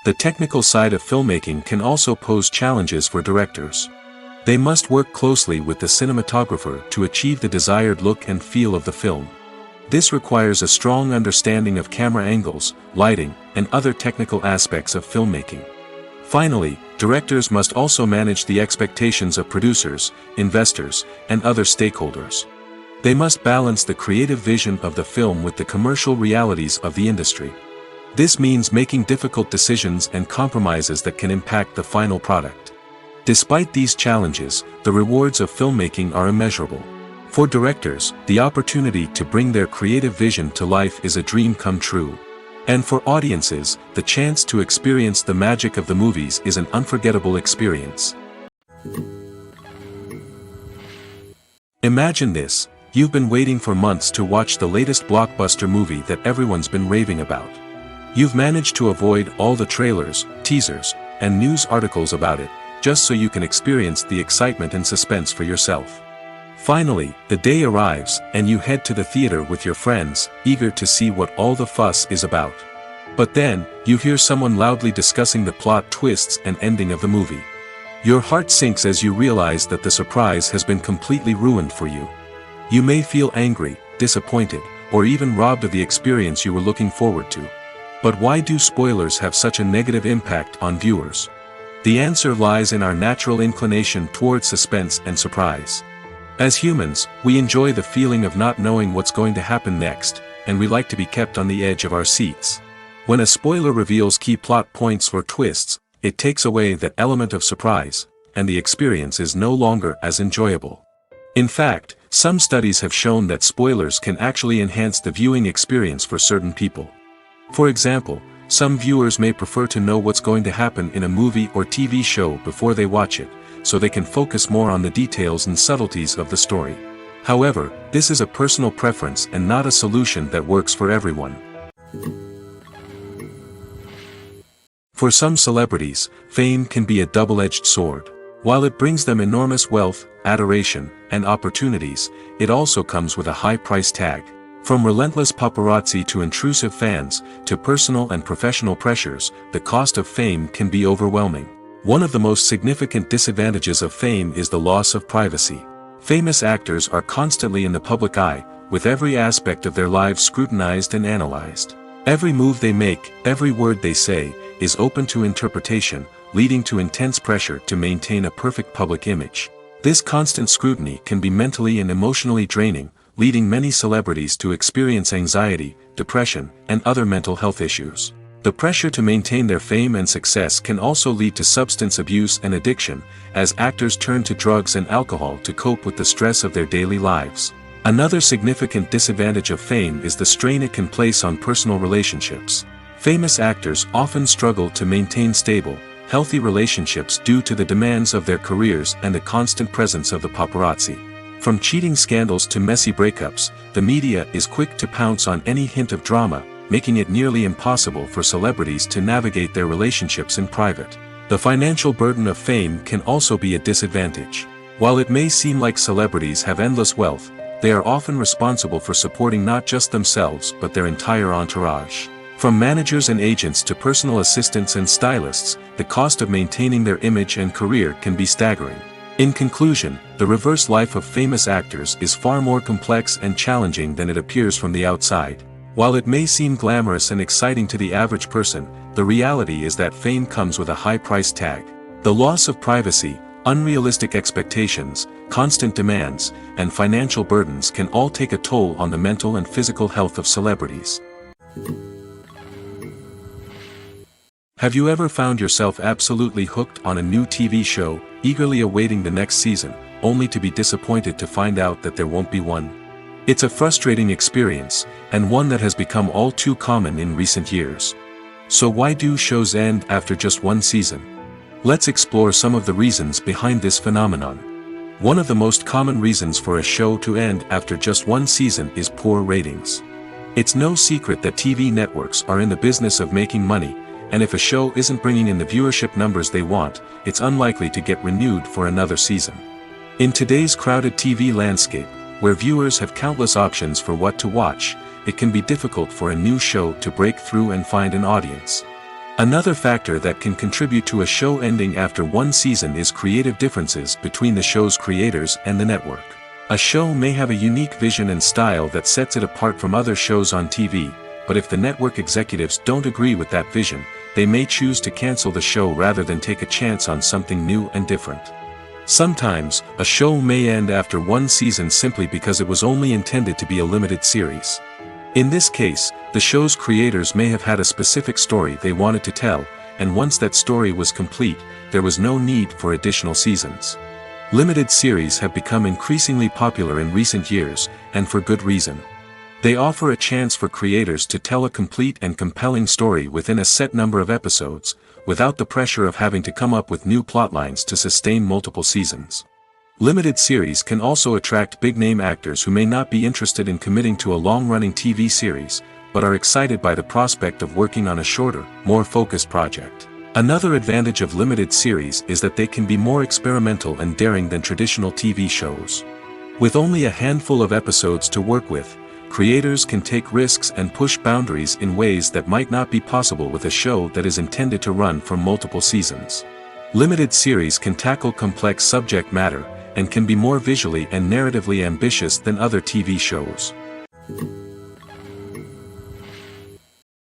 Speaker 1: The technical side of filmmaking can also pose challenges for directors. They must work closely with the cinematographer to achieve the desired look and feel of the film. This requires a strong understanding of camera angles, lighting, and other technical aspects of filmmaking. Finally, directors must also manage the expectations of producers, investors, and other stakeholders. They must balance the creative vision of the film with the commercial realities of the industry. This means making difficult decisions and compromises that can impact the final product. Despite these challenges, the rewards of filmmaking are immeasurable. For directors, the opportunity to bring their creative vision to life is a dream come true. And for audiences, the chance to experience the magic of the movies is an unforgettable experience. Imagine this: you've been waiting for months to watch the latest blockbuster movie that everyone's been raving about. You've managed to avoid all the trailers, teasers, and news articles about it, just so you can experience the excitement and suspense for yourself. Finally, the day arrives, and you head to the theater with your friends, eager to see what all the fuss is about. But then, you hear someone loudly discussing the plot twists and ending of the movie. Your heart sinks as you realize that the surprise has been completely ruined for you. You may feel angry, disappointed, or even robbed of the experience you were looking forward to. But why do spoilers have such a negative impact on viewers? The answer lies in our natural inclination towards suspense and surprise. As humans, we enjoy the feeling of not knowing what's going to happen next, and we like to be kept on the edge of our seats. When a spoiler reveals key plot points or twists, it takes away that element of surprise, and the experience is no longer as enjoyable. In fact, some studies have shown that spoilers can actually enhance the viewing experience for certain people. For example, some viewers may prefer to know what's going to happen in a movie or TV show before they watch it, so they can focus more on the details and subtleties of the story. However, this is a personal preference and not a solution that works for everyone. For some celebrities, fame can be a double-edged sword. While it brings them enormous wealth, adoration, and opportunities, it also comes with a high price tag. From relentless paparazzi to intrusive fans, to personal and professional pressures, the cost of fame can be overwhelming. One of the most significant disadvantages of fame is the loss of privacy. Famous actors are constantly in the public eye, with every aspect of their lives scrutinized and analyzed. Every move they make, every word they say, is open to interpretation, leading to intense pressure to maintain a perfect public image. This constant scrutiny can be mentally and emotionally draining, leading many celebrities to experience anxiety, depression, and other mental health issues. The pressure to maintain their fame and success can also lead to substance abuse and addiction, as actors turn to drugs and alcohol to cope with the stress of their daily lives. Another significant disadvantage of fame is the strain it can place on personal relationships. Famous actors often struggle to maintain stable, healthy relationships due to the demands of their careers and the constant presence of the paparazzi. From cheating scandals to messy breakups, the media is quick to pounce on any hint of drama, making it nearly impossible for celebrities to navigate their relationships in private. The financial burden of fame can also be a disadvantage. While it may seem like celebrities have endless wealth, they are often responsible for supporting not just themselves but their entire entourage. From managers and agents to personal assistants and stylists, the cost of maintaining their image and career can be staggering. In conclusion, the reverse life of famous actors is far more complex and challenging than it appears from the outside. While it may seem glamorous and exciting to the average person, the reality is that fame comes with a high price tag. The loss of privacy, unrealistic expectations, constant demands, and financial burdens can all take a toll on the mental and physical health of celebrities. Have you ever found yourself absolutely hooked on a new TV show, eagerly awaiting the next season, only to be disappointed to find out that there won't be one? It's a frustrating experience, and one that has become all too common in recent years. So why do shows end after just one season? Let's explore some of the reasons behind this phenomenon. One of the most common reasons for a show to end after just one season is poor ratings. It's no secret that TV networks are in the business of making money, and if a show isn't bringing in the viewership numbers they want, it's unlikely to get renewed for another season. In today's crowded TV landscape, where viewers have countless options for what to watch, it can be difficult for a new show to break through and find an audience. Another factor that can contribute to a show ending after one season is creative differences between the show's creators and the network. A show may have a unique vision and style that sets it apart from other shows on TV, but if the network executives don't agree with that vision, they may choose to cancel the show rather than take a chance on something new and different. Sometimes, a show may end after one season simply because it was only intended to be a limited series. In this case, the show's creators may have had a specific story they wanted to tell, and once that story was complete, there was no need for additional seasons. Limited series have become increasingly popular in recent years, and for good reason. They offer a chance for creators to tell a complete and compelling story within a set number of episodes, without the pressure of having to come up with new plotlines to sustain multiple seasons. Limited series can also attract big-name actors who may not be interested in committing to a long-running TV series, but are excited by the prospect of working on a shorter, more focused project. Another advantage of limited series is that they can be more experimental and daring than traditional TV shows. With only a handful of episodes to work with, creators can take risks and push boundaries in ways that might not be possible with a show that is intended to run for multiple seasons. Limited series can tackle complex subject matter, and can be more visually and narratively ambitious than other TV shows.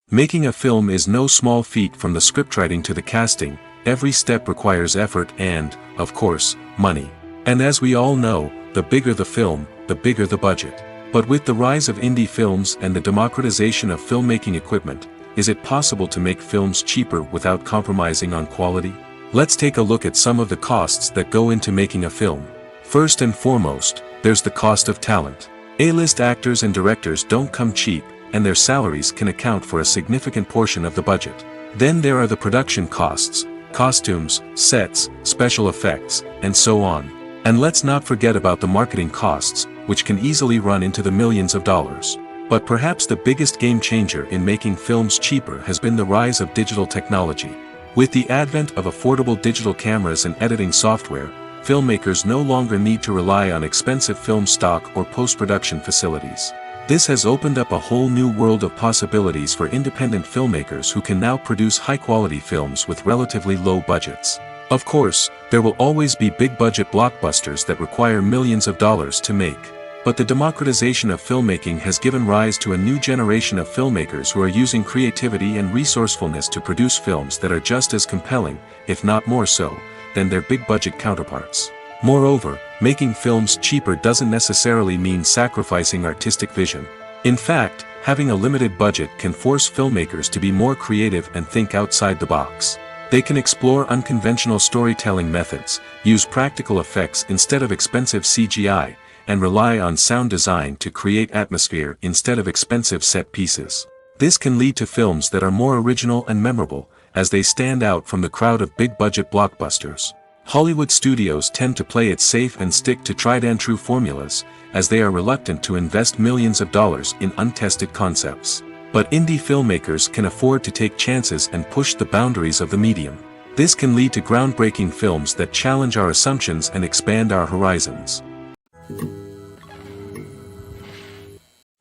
Speaker 1: Making a film is no small feat. From the scriptwriting to the casting, every step requires effort and, of course, money. And as we all know, the bigger the film, the bigger the budget. But with the rise of indie films and the democratization of filmmaking equipment, is it possible to make films cheaper without compromising on quality? Let's take a look at some of the costs that go into making a film. First and foremost, there's the cost of talent. A-list actors and directors don't come cheap, and their salaries can account for a significant portion of the budget. Then there are the production costs, costumes, sets, special effects, and so on. And let's not forget about the marketing costs, which can easily run into the millions of dollars. But perhaps the biggest game changer in making films cheaper has been the rise of digital technology. With the advent of affordable digital cameras and editing software, filmmakers no longer need to rely on expensive film stock or post-production facilities. This has opened up a whole new world of possibilities for independent filmmakers who can now produce high-quality films with relatively low budgets. Of course, there will always be big-budget blockbusters that require millions of dollars to make. But the democratization of filmmaking has given rise to a new generation of filmmakers who are using creativity and resourcefulness to produce films that are just as compelling, if not more so, than their big-budget counterparts. Moreover, making films cheaper doesn't necessarily mean sacrificing artistic vision. In fact, having a limited budget can force filmmakers to be more creative and think outside the box. They can explore unconventional storytelling methods, use practical effects instead of expensive CGI, and rely on sound design to create atmosphere instead of expensive set pieces. This can lead to films that are more original and memorable, as they stand out from the crowd of big-budget blockbusters. Hollywood studios tend to play it safe and stick to tried-and-true formulas, as they are reluctant to invest millions of dollars in untested concepts. But indie filmmakers can afford to take chances and push the boundaries of the medium. This can lead to groundbreaking films that challenge our assumptions and expand our horizons.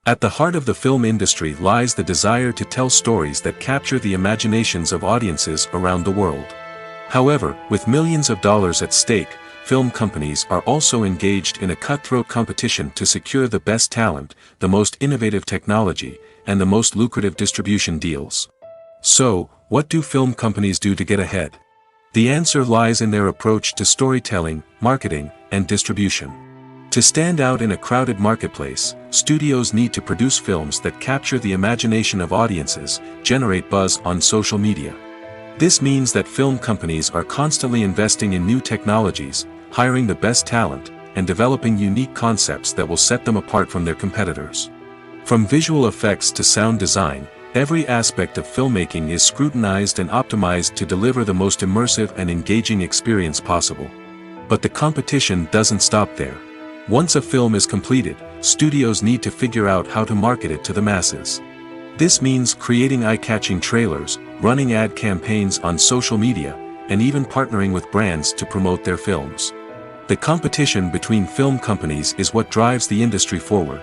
Speaker 1: At the heart of the film industry lies the desire to tell stories that capture the imaginations of audiences around the world. However, with millions of dollars at stake, film companies are also engaged in a cutthroat competition to secure the best talent, the most innovative technology, and the most lucrative distribution deals. So, what do film companies do to get ahead? The answer lies in their approach to storytelling, marketing, and distribution. To stand out in a crowded marketplace, studios need to produce films that capture the imagination of audiences, generate buzz on social media. This means that film companies are constantly investing in new technologies, hiring the best talent, and developing unique concepts that will set them apart from their competitors. From visual effects to sound design, every aspect of filmmaking is scrutinized and optimized to deliver the most immersive and engaging experience possible. But the competition doesn't stop there. Once a film is completed, studios need to figure out how to market it to the masses. This means creating eye-catching trailers, running ad campaigns on social media, and even partnering with brands to promote their films. The competition between film companies is what drives the industry forward.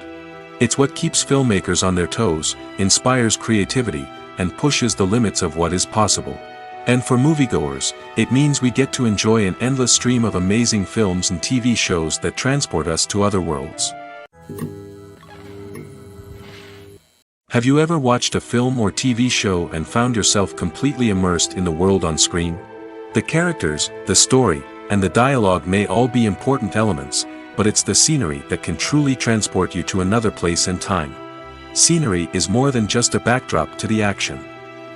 Speaker 1: It's what keeps filmmakers on their toes, inspires creativity, and pushes the limits of what is possible. And for moviegoers, it means we get to enjoy an endless stream of amazing films and TV shows that transport us to other worlds. Have you ever watched a film or TV show and found yourself completely immersed in the world on screen? The characters, the story, and the dialogue may all be important elements, but it's the scenery that can truly transport you to another place and time. Scenery is more than just a backdrop to the action.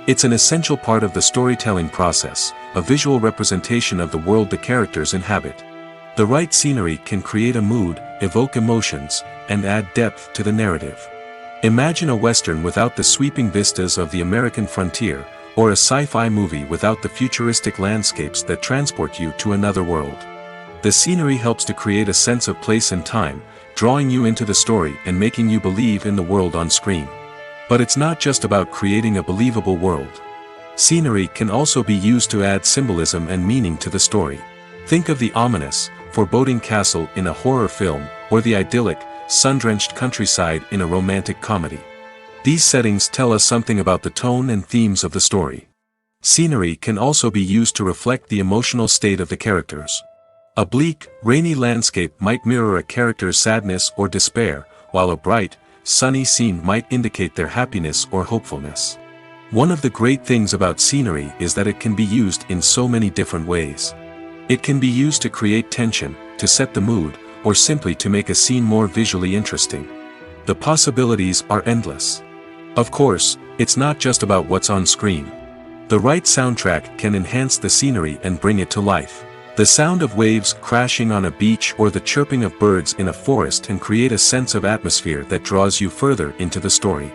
Speaker 1: It's an essential part of the storytelling process, a visual representation of the world the characters inhabit. The right scenery can create a mood, evoke emotions, and add depth to the narrative. Imagine a Western without the sweeping vistas of the American frontier, or a sci-fi movie without the futuristic landscapes that transport you to another world. The scenery helps to create a sense of place and time, drawing you into the story and making you believe in the world on screen. But it's not just about creating a believable world. Scenery can also be used to add symbolism and meaning to the story. Think of the ominous, foreboding castle in a horror film, or the idyllic, sun-drenched countryside in a romantic comedy. These settings tell us something about the tone and themes of the story. Scenery can also be used to reflect the emotional state of the characters. A bleak, rainy landscape might mirror a character's sadness or despair, while a bright, sunny scene might indicate their happiness or hopefulness. One of the great things about scenery is that it can be used in so many different ways. It can be used to create tension, to set the mood, or simply to make a scene more visually interesting. The possibilities are endless. Of course, it's not just about what's on screen. The right soundtrack can enhance the scenery and bring it to life. The sound of waves crashing on a beach or the chirping of birds in a forest can create a sense of atmosphere that draws you further into the story.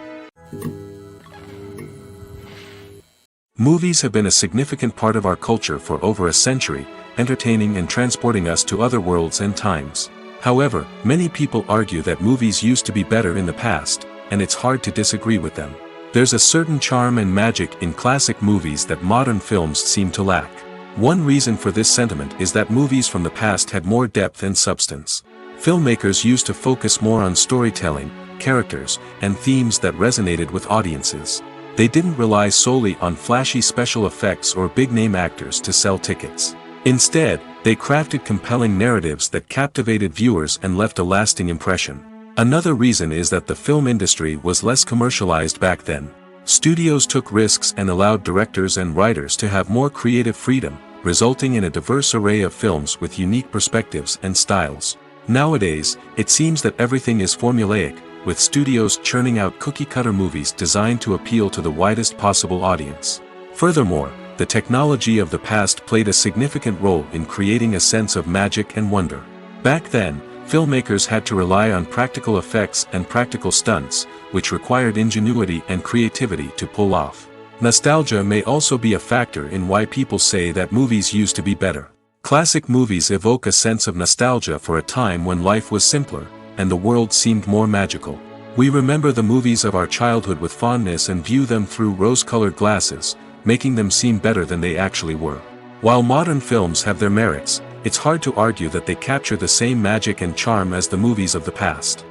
Speaker 1: Movies have been a significant part of our culture for over a century, entertaining and transporting us to other worlds and times. However, many people argue that movies used to be better in the past, and it's hard to disagree with them. There's a certain charm and magic in classic movies that modern films seem to lack. One reason for this sentiment is that movies from the past had more depth and substance. Filmmakers used to focus more on storytelling, characters, and themes that resonated with audiences. They didn't rely solely on flashy special effects or big-name actors to sell tickets. Instead, they crafted compelling narratives that captivated viewers and left a lasting impression. Another reason is that the film industry was less commercialized back then. Studios took risks and allowed directors and writers to have more creative freedom, resulting in a diverse array of films with unique perspectives and styles. Nowadays, it seems that everything is formulaic, with studios churning out cookie-cutter movies designed to appeal to the widest possible audience. Furthermore, the technology of the past played a significant role in creating a sense of magic and wonder. Back then, filmmakers had to rely on practical effects and practical stunts, which required ingenuity and creativity to pull off. Nostalgia may also be a factor in why people say that movies used to be better. Classic movies evoke a sense of nostalgia for a time when life was simpler, and the world seemed more magical. We remember the movies of our childhood with fondness and view them through rose-colored glasses, making them seem better than they actually were. While modern films have their merits, it's hard to argue that they capture the same magic and charm as the movies of the past.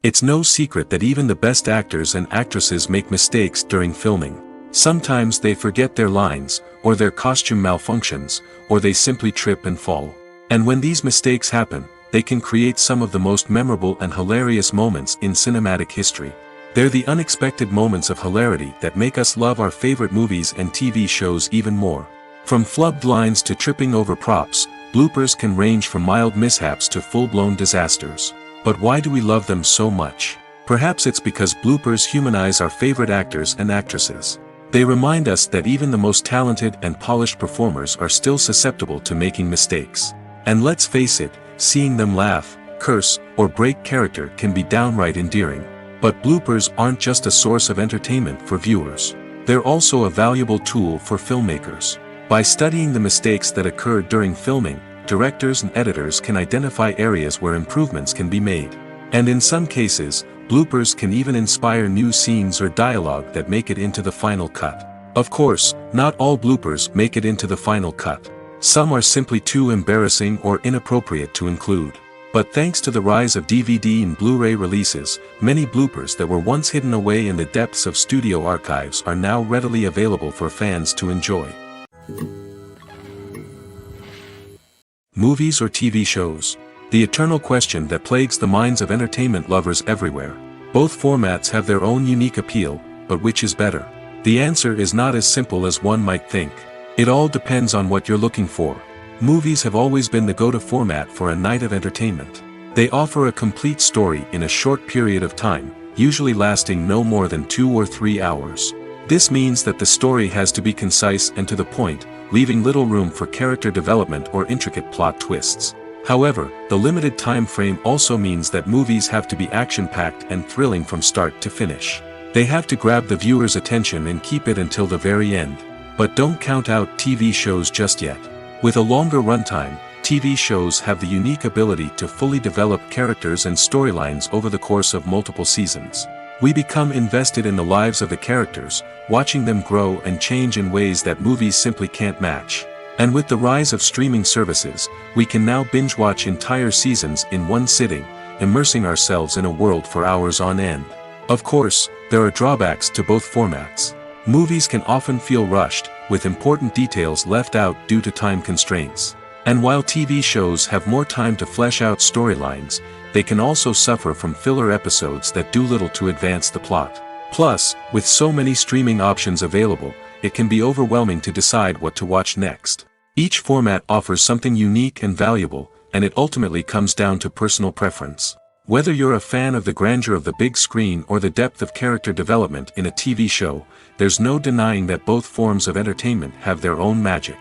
Speaker 1: It's no secret that even the best actors and actresses make mistakes during filming. Sometimes they forget their lines, or their costume malfunctions, or they simply trip and fall. And when these mistakes happen, they can create some of the most memorable and hilarious moments in cinematic history. They're the unexpected moments of hilarity that make us love our favorite movies and TV shows even more. From flubbed lines to tripping over props, bloopers can range from mild mishaps to full-blown disasters. But why do we love them so much? Perhaps it's because bloopers humanize our favorite actors and actresses. They remind us that even the most talented and polished performers are still susceptible to making mistakes. And let's face it, seeing them laugh, curse, or break character can be downright endearing. But bloopers aren't just a source of entertainment for viewers. They're also a valuable tool for filmmakers. By studying the mistakes that occurred during filming, directors and editors can identify areas where improvements can be made. And in some cases, bloopers can even inspire new scenes or dialogue that make it into the final cut. Of course, not all bloopers make it into the final cut. Some are simply too embarrassing or inappropriate to include. But thanks to the rise of DVD and Blu-ray releases, many bloopers that were once hidden away in the depths of studio archives are now readily available for fans to enjoy. Movies or TV shows? The eternal question that plagues the minds of entertainment lovers everywhere. Both formats have their own unique appeal, but which is better? The answer is not as simple as one might think. It all depends on what you're looking for. Movies have always been the go-to format for a night of entertainment. They offer a complete story in a short period of time, usually lasting no more than 2 or 3 hours. This means that the story has to be concise and to the point, leaving little room for character development or intricate plot twists. However, the limited time frame also means that movies have to be action-packed and thrilling from start to finish. They have to grab the viewer's attention and keep it until the very end. But don't count out TV shows just yet. With a longer runtime, TV shows have the unique ability to fully develop characters and storylines over the course of multiple seasons. We become invested in the lives of the characters, watching them grow and change in ways that movies simply can't match. And with the rise of streaming services, we can now binge-watch entire seasons in one sitting, immersing ourselves in a world for hours on end. Of course, there are drawbacks to both formats. Movies can often feel rushed, with important details left out due to time constraints. And while TV shows have more time to flesh out storylines, they can also suffer from filler episodes that do little to advance the plot. Plus, with so many streaming options available, it can be overwhelming to decide what to watch next. Each format offers something unique and valuable, and it ultimately comes down to personal preference. Whether you're a fan of the grandeur of the big screen or the depth of character development in a TV show, there's no denying that both forms of entertainment have their own magic.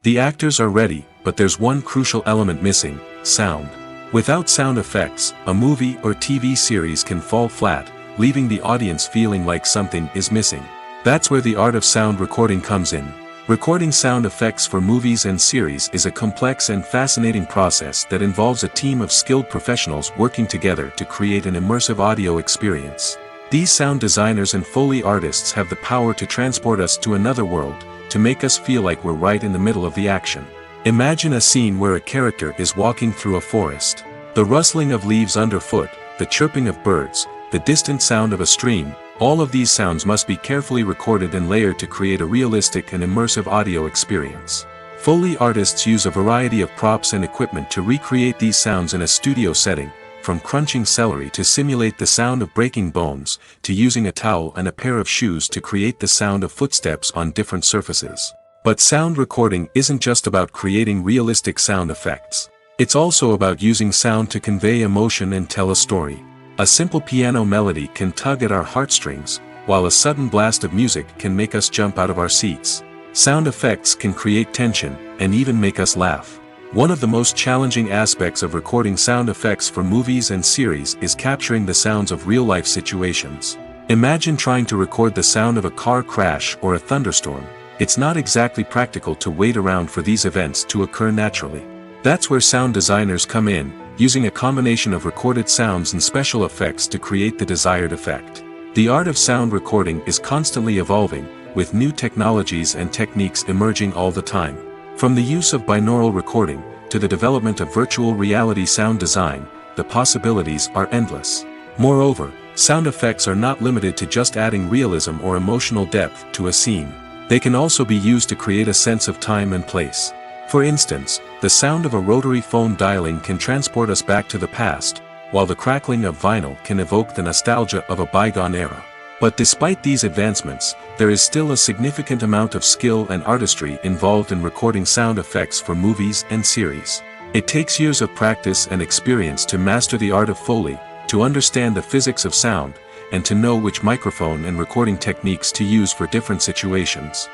Speaker 1: The actors are ready, but there's one crucial element missing: sound. Without sound effects, a movie or TV series can fall flat, leaving the audience feeling like something is missing. That's where the art of sound recording comes in. Recording sound effects for movies and series is a complex and fascinating process that involves a team of skilled professionals working together to create an immersive audio experience. These sound designers and Foley artists have the power to transport us to another world, to make us feel like we're right in the middle of the action. Imagine a scene where a character is walking through a forest. The rustling of leaves underfoot, the chirping of birds, the distant sound of a stream, all of these sounds must be carefully recorded and layered to create a realistic and immersive audio experience. Foley artists use a variety of props and equipment to recreate these sounds in a studio setting, from crunching celery to simulate the sound of breaking bones, to using a towel and a pair of shoes to create the sound of footsteps on different surfaces. But sound recording isn't just about creating realistic sound effects. It's also about using sound to convey emotion and tell a story. A simple piano melody can tug at our heartstrings, while a sudden blast of music can make us jump out of our seats. Sound effects can create tension, and even make us laugh. One of the most challenging aspects of recording sound effects for movies and series is capturing the sounds of real-life situations. Imagine trying to record the sound of a car crash or a thunderstorm. It's not exactly practical to wait around for these events to occur naturally. That's where sound designers come in, using a combination of recorded sounds and special effects to create the desired effect. The art of sound recording is constantly evolving, with new technologies and techniques emerging all the time. From the use of binaural recording, to the development of virtual reality sound design, the possibilities are endless. Moreover, sound effects are not limited to just adding realism or emotional depth to a scene. They can also be used to create a sense of time and place. For instance, the sound of a rotary phone dialing can transport us back to the past, while the crackling of vinyl can evoke the nostalgia of a bygone era. But despite these advancements, there is still a significant amount of skill and artistry involved in recording sound effects for movies and series. It takes years of practice and experience to master the art of Foley, to understand the physics of sound, and to know which microphone and recording techniques to use for different situations.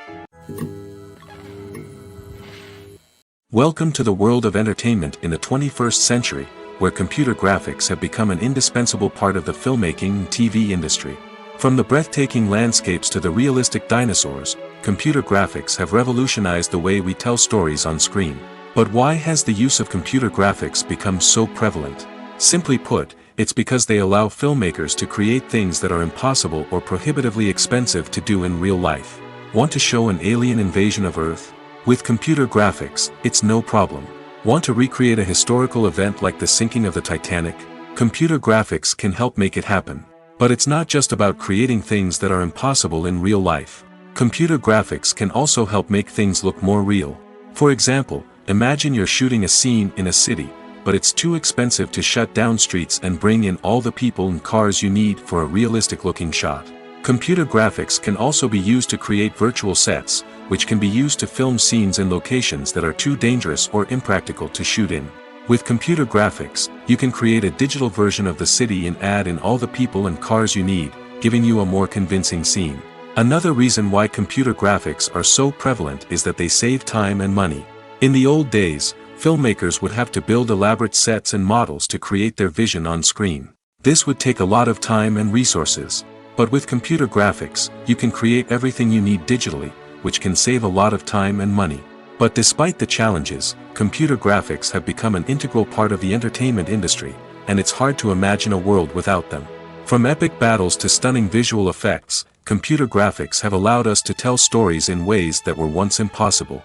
Speaker 1: Welcome to the world of entertainment in the 21st century, where computer graphics have become an indispensable part of the filmmaking and TV industry. From the breathtaking landscapes to the realistic dinosaurs, computer graphics have revolutionized the way we tell stories on screen. But why has the use of computer graphics become so prevalent? Simply put, it's because they allow filmmakers to create things that are impossible or prohibitively expensive to do in real life. Want to show an alien invasion of Earth? With computer graphics, it's no problem. Want to recreate a historical event like the sinking of the Titanic? Computer graphics can help make it happen. But it's not just about creating things that are impossible in real life. Computer graphics can also help make things look more real. For example, imagine you're shooting a scene in a city, but it's too expensive to shut down streets and bring in all the people and cars you need for a realistic-looking shot. Computer graphics can also be used to create virtual sets, which can be used to film scenes in locations that are too dangerous or impractical to shoot in. With computer graphics, you can create a digital version of the city and add in all the people and cars you need, giving you a more convincing scene. Another reason why computer graphics are so prevalent is that they save time and money. In the old days, filmmakers would have to build elaborate sets and models to create their vision on screen. This would take a lot of time and resources. But with computer graphics, you can create everything you need digitally, which can save a lot of time and money. But despite the challenges, computer graphics have become an integral part of the entertainment industry, and it's hard to imagine a world without them. From epic battles to stunning visual effects, computer graphics have allowed us to tell stories in ways that were once impossible.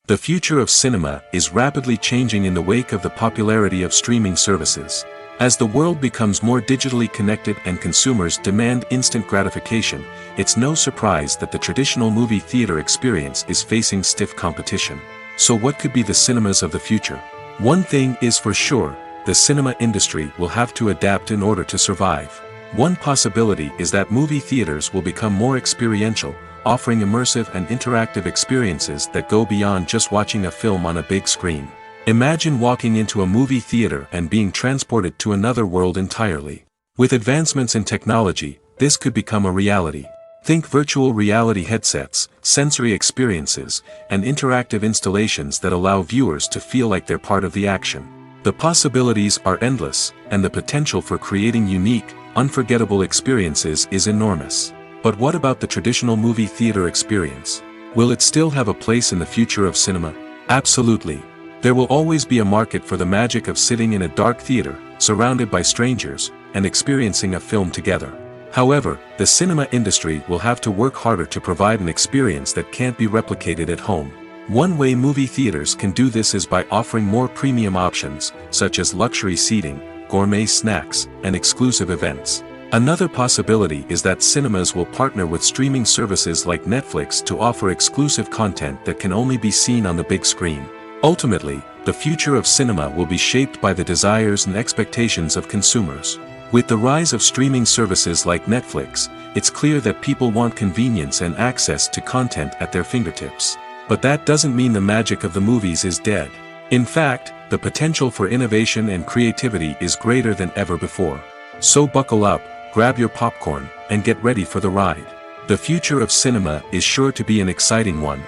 Speaker 1: The future of cinema is rapidly changing in the wake of the popularity of streaming services. As the world becomes more digitally connected and consumers demand instant gratification, it's no surprise that the traditional movie theater experience is facing stiff competition. So what could be the cinemas of the future? One thing is for sure, the cinema industry will have to adapt in order to survive. One possibility is that movie theaters will become more experiential, offering immersive and interactive experiences that go beyond just watching a film on a big screen. Imagine walking into a movie theater and being transported to another world entirely. With advancements in technology, this could become a reality. Think virtual reality headsets, sensory experiences, and interactive installations that allow viewers to feel like they're part of the action. The possibilities are endless, and the potential for creating unique, unforgettable experiences is enormous. But what about the traditional movie theater experience? Will it still have a place in the future of cinema? Absolutely. There will always be a market for the magic of sitting in a dark theater, surrounded by strangers, and experiencing a film together. However, the cinema industry will have to work harder to provide an experience that can't be replicated at home. One way movie theaters can do this is by offering more premium options, such as luxury seating, gourmet snacks, and exclusive events. Another possibility is that cinemas will partner with streaming services like Netflix to offer exclusive content that can only be seen on the big screen. Ultimately, the future of cinema will be shaped by the desires and expectations of consumers. With the rise of streaming services like Netflix, it's clear that people want convenience and access to content at their fingertips. But that doesn't mean the magic of the movies is dead. In fact, the potential for innovation and creativity is greater than ever before. So buckle up, grab your popcorn, and get ready for the ride. The future of cinema is sure to be an exciting one.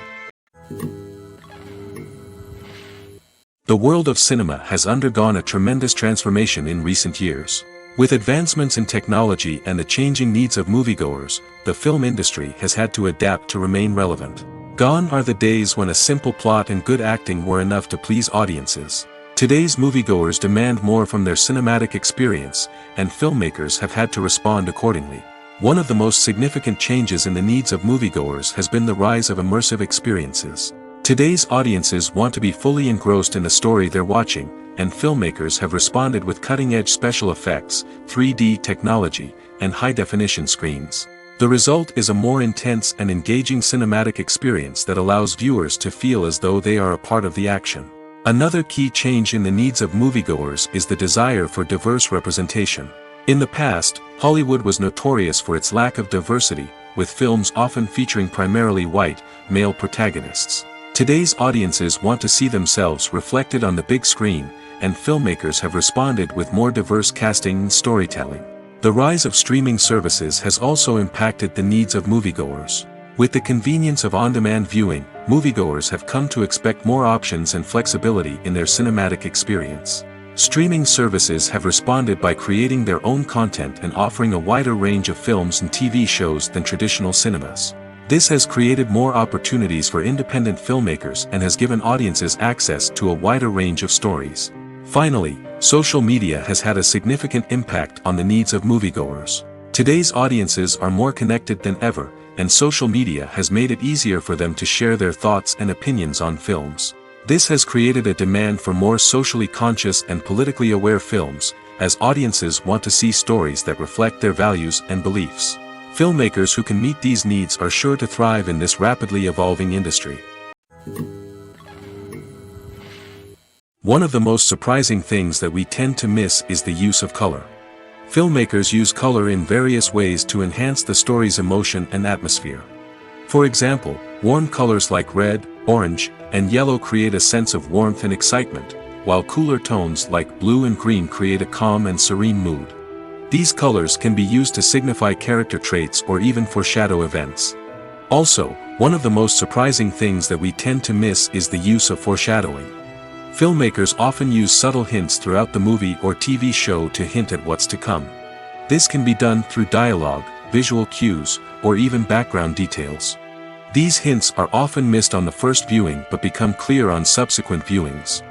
Speaker 1: The world of cinema has undergone a tremendous transformation in recent years. With advancements in technology and the changing needs of moviegoers, the film industry has had to adapt to remain relevant. Gone are the days when a simple plot and good acting were enough to please audiences. Today's moviegoers demand more from their cinematic experience, and filmmakers have had to respond accordingly. One of the most significant changes in the needs of moviegoers has been the rise of immersive experiences. Today's audiences want to be fully engrossed in the story they're watching, and filmmakers have responded with cutting-edge special effects, 3D technology, and high-definition screens. The result is a more intense and engaging cinematic experience that allows viewers to feel as though they are a part of the action. Another key change in the needs of moviegoers is the desire for diverse representation. In the past, Hollywood was notorious for its lack of diversity, with films often featuring primarily white, male protagonists. Today's audiences want to see themselves reflected on the big screen, and filmmakers have responded with more diverse casting and storytelling. The rise of streaming services has also impacted the needs of moviegoers. With the convenience of on-demand viewing, moviegoers have come to expect more options and flexibility in their cinematic experience. Streaming services have responded by creating their own content and offering a wider range of films and TV shows than traditional cinemas. This has created more opportunities for independent filmmakers and has given audiences access to a wider range of stories. Finally, social media has had a significant impact on the needs of moviegoers. Today's audiences are more connected than ever, and social media has made it easier for them to share their thoughts and opinions on films. This has created a demand for more socially conscious and politically aware films, as audiences want to see stories that reflect their values and beliefs. Filmmakers who can meet these needs are sure to thrive in this rapidly evolving industry. One of the most surprising things that we tend to miss is the use of color. Filmmakers use color in various ways to enhance the story's emotion and atmosphere. For example, warm colors like red, orange, and yellow create a sense of warmth and excitement, while cooler tones like blue and green create a calm and serene mood. These colors can be used to signify character traits or even foreshadow events. Also, one of the most surprising things that we tend to miss is the use of foreshadowing. Filmmakers often use subtle hints throughout the movie or TV show to hint at what's to come. This can be done through dialogue, visual cues, or even background details. These hints are often missed on the first viewing but become clear on subsequent viewings.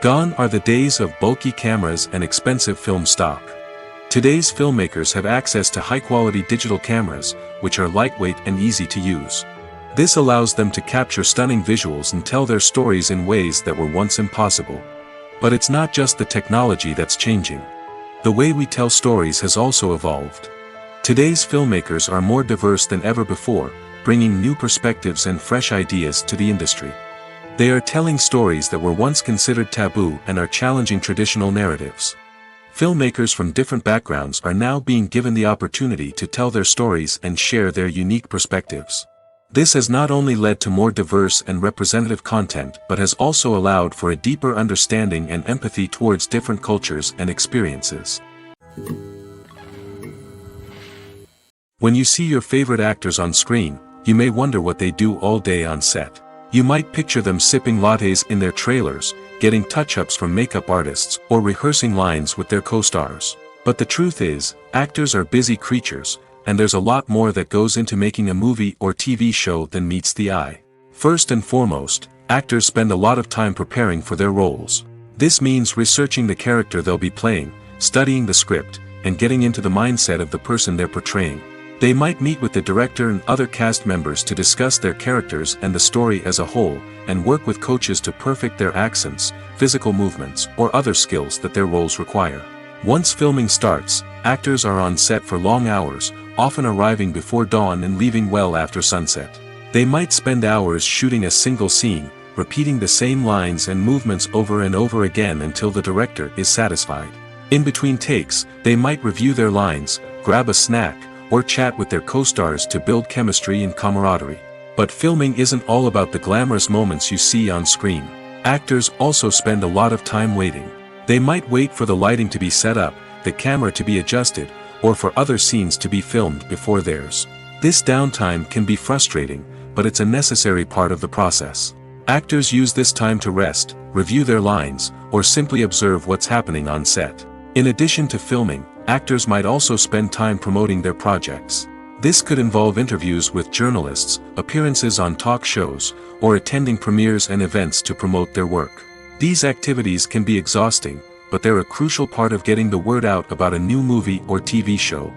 Speaker 1: Gone are the days of bulky cameras and expensive film stock. Today's filmmakers have access to high-quality digital cameras, which are lightweight and easy to use. This allows them to capture stunning visuals and tell their stories in ways that were once impossible. But it's not just the technology that's changing. The way we tell stories has also evolved. Today's filmmakers are more diverse than ever before, bringing new perspectives and fresh ideas to the industry. They are telling stories that were once considered taboo and are challenging traditional narratives. Filmmakers from different backgrounds are now being given the opportunity to tell their stories and share their unique perspectives. This has not only led to more diverse and representative content but has also allowed for a deeper understanding and empathy towards different cultures and experiences. When you see your favorite actors on screen, you may wonder what they do all day on set. You might picture them sipping lattes in their trailers, getting touch-ups from makeup artists, or rehearsing lines with their co-stars. But the truth is, actors are busy creatures, and there's a lot more that goes into making a movie or TV show than meets the eye. First and foremost, actors spend a lot of time preparing for their roles. This means researching the character they'll be playing, studying the script, and getting into the mindset of the person they're portraying. They might meet with the director and other cast members to discuss their characters and the story as a whole, and work with coaches to perfect their accents, physical movements, or other skills that their roles require. Once filming starts, actors are on set for long hours, often arriving before dawn and leaving well after sunset. They might spend hours shooting a single scene, repeating the same lines and movements over and over again until the director is satisfied. In between takes, they might review their lines, grab a snack, or chat with their co-stars to build chemistry and camaraderie. But filming isn't all about the glamorous moments you see on screen. Actors also spend a lot of time waiting. They might wait for the lighting to be set up, the camera to be adjusted, or for other scenes to be filmed before theirs. This downtime can be frustrating, but it's a necessary part of the process. Actors use this time to rest, review their lines, or simply observe what's happening on set. In addition to filming, actors might also spend time promoting their projects. This could involve interviews with journalists, appearances on talk shows, or attending premieres and events to promote their work. These activities can be exhausting, but they're a crucial part of getting the word out about a new movie or TV show.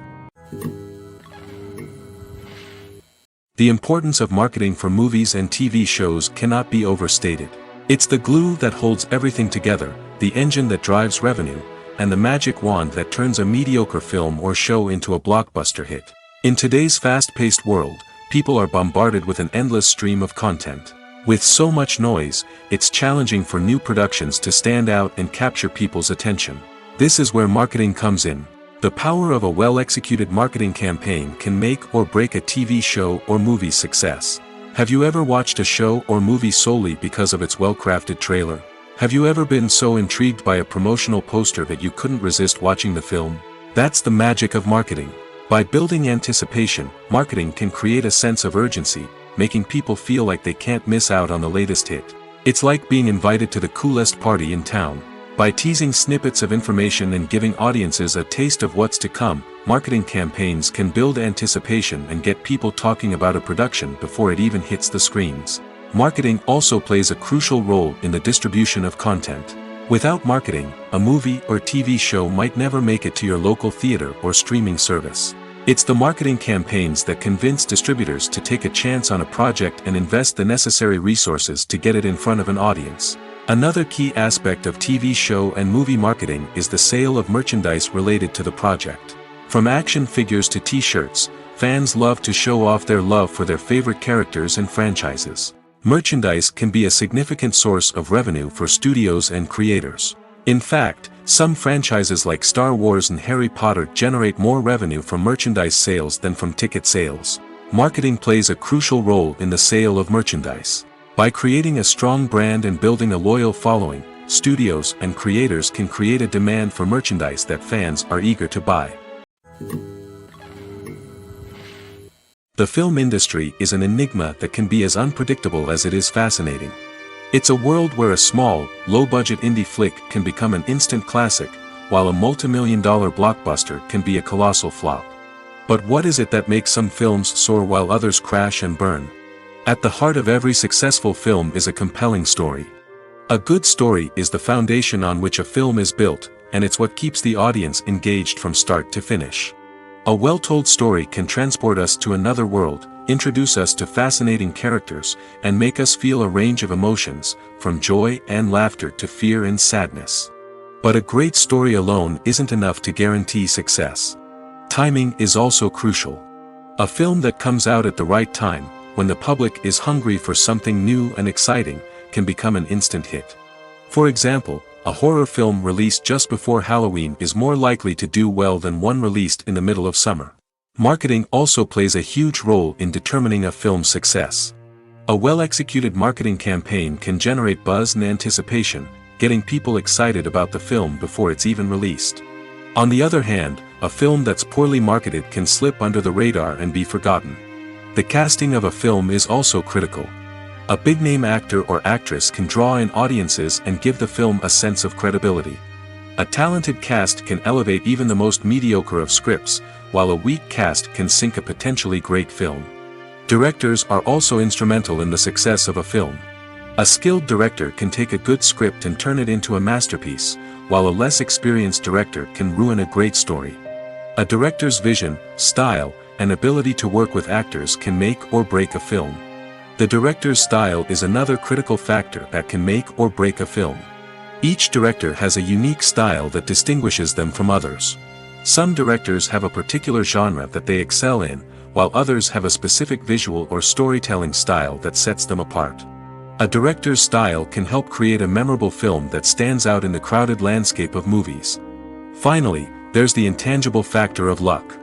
Speaker 1: The importance of marketing for movies and TV shows cannot be overstated. It's the glue that holds everything together, the engine that drives revenue, and the magic wand that turns a mediocre film or show into a blockbuster hit. In today's fast-paced world, people are bombarded with an endless stream of content. With so much noise, it's challenging for new productions to stand out and capture people's attention. This is where marketing comes in. The power of a well-executed marketing campaign can make or break a TV show or movie's success. Have you ever watched a show or movie solely because of its well-crafted trailer? Have you ever been so intrigued by a promotional poster that you couldn't resist watching the film? That's the magic of marketing. By building anticipation, marketing can create a sense of urgency, making people feel like they can't miss out on the latest hit. It's like being invited to the coolest party in town. By teasing snippets of information and giving audiences a taste of what's to come, marketing campaigns can build anticipation and get people talking about a production before it even hits the screens. Marketing also plays a crucial role in the distribution of content. Without marketing, a movie or TV show might never make it to your local theater or streaming service. It's the marketing campaigns that convince distributors to take a chance on a project and invest the necessary resources to get it in front of an audience. Another key aspect of TV show and movie marketing is the sale of merchandise related to the project. From action figures to t-shirts, fans love to show off their love for their favorite characters and franchises. Merchandise can be a significant source of revenue for studios and creators. In fact, some franchises like Star Wars and Harry Potter generate more revenue from merchandise sales than from ticket sales. Marketing plays a crucial role in the sale of merchandise. By creating a strong brand and building a loyal following, studios and creators can create a demand for merchandise that fans are eager to buy. The film industry is an enigma that can be as unpredictable as it is fascinating. It's a world where a small, low-budget indie flick can become an instant classic, while a multi-million-dollar blockbuster can be a colossal flop. But what is it that makes some films soar while others crash and burn? At the heart of every successful film is a compelling story. A good story is the foundation on which a film is built, and it's what keeps the audience engaged from start to finish. A well-told story can transport us to another world, introduce us to fascinating characters, and make us feel a range of emotions, from joy and laughter to fear and sadness. But a great story alone isn't enough to guarantee success. Timing is also crucial. A film that comes out at the right time, when the public is hungry for something new and exciting, can become an instant hit. For example, a horror film released just before Halloween is more likely to do well than one released in the middle of summer. Marketing also plays a huge role in determining a film's success. A well-executed marketing campaign can generate buzz and anticipation, getting people excited about the film before it's even released. On the other hand, a film that's poorly marketed can slip under the radar and be forgotten. The casting of a film is also critical. A big-name actor or actress can draw in audiences and give the film a sense of credibility. A talented cast can elevate even the most mediocre of scripts, while a weak cast can sink a potentially great film. Directors are also instrumental in the success of a film. A skilled director can take a good script and turn it into a masterpiece, while a less experienced director can ruin a great story. A director's vision, style, and ability to work with actors can make or break a film. The director's style is another critical factor that can make or break a film. Each director has a unique style that distinguishes them from others. Some directors have a particular genre that they excel in, while others have a specific visual or storytelling style that sets them apart. A director's style can help create a memorable film that stands out in the crowded landscape of movies. Finally, there's the intangible factor of luck.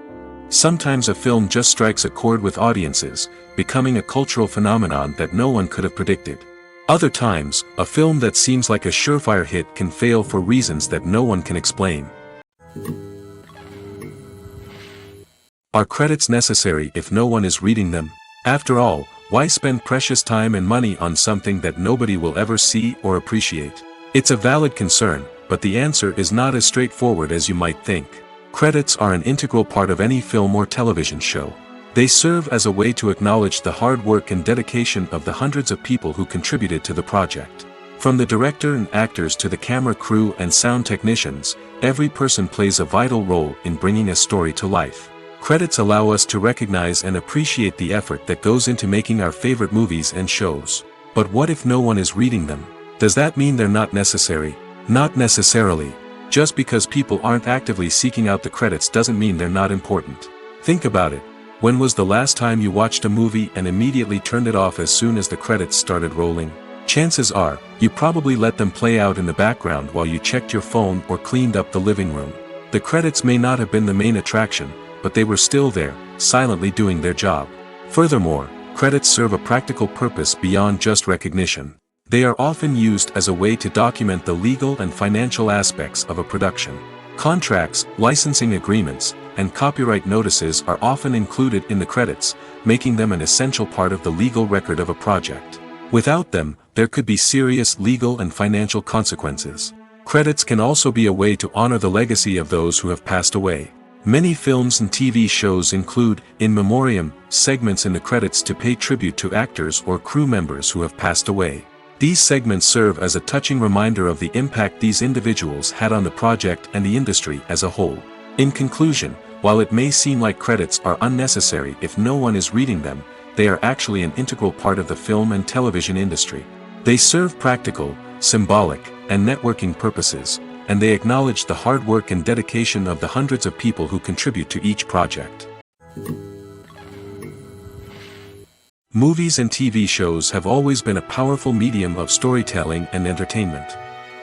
Speaker 1: Sometimes a film just strikes a chord with audiences, becoming a cultural phenomenon that no one could have predicted. Other times, a film that seems like a surefire hit can fail for reasons that no one can explain. Are credits necessary if no one is reading them? After all, why spend precious time and money on something that nobody will ever see or appreciate? It's a valid concern, but the answer is not as straightforward as you might think. Credits are an integral part of any film or television show. They serve as a way to acknowledge the hard work and dedication of the hundreds of people who contributed to the project. From the director and actors to the camera crew and sound technicians, every person plays a vital role in bringing a story to life. Credits allow us to recognize and appreciate the effort that goes into making our favorite movies and shows. But what if no one is reading them? Does that mean they're not necessary? Not necessarily. Just because people aren't actively seeking out the credits doesn't mean they're not important. Think about it. When was the last time you watched a movie and immediately turned it off as soon as the credits started rolling? Chances are, you probably let them play out in the background while you checked your phone or cleaned up the living room. The credits may not have been the main attraction, but they were still there, silently doing their job. Furthermore, credits serve a practical purpose beyond just recognition. They are often used as a way to document the legal and financial aspects of a production. Contracts, licensing agreements, and copyright notices are often included in the credits, making them an essential part of the legal record of a project. Without them, there could be serious legal and financial consequences. Credits can also be a way to honor the legacy of those who have passed away. Many films and TV shows include in memoriam segments in the credits to pay tribute to actors or crew members who have passed away. These segments serve as a touching reminder of the impact these individuals had on the project and the industry as a whole. In conclusion, While it may seem like credits are unnecessary if no one is reading them, they are actually an integral part of the film and television industry. They serve practical, symbolic, and networking purposes, and they acknowledge the hard work and dedication of the hundreds of people who contribute to each project. Movies and TV shows have always been a powerful medium of storytelling and entertainment.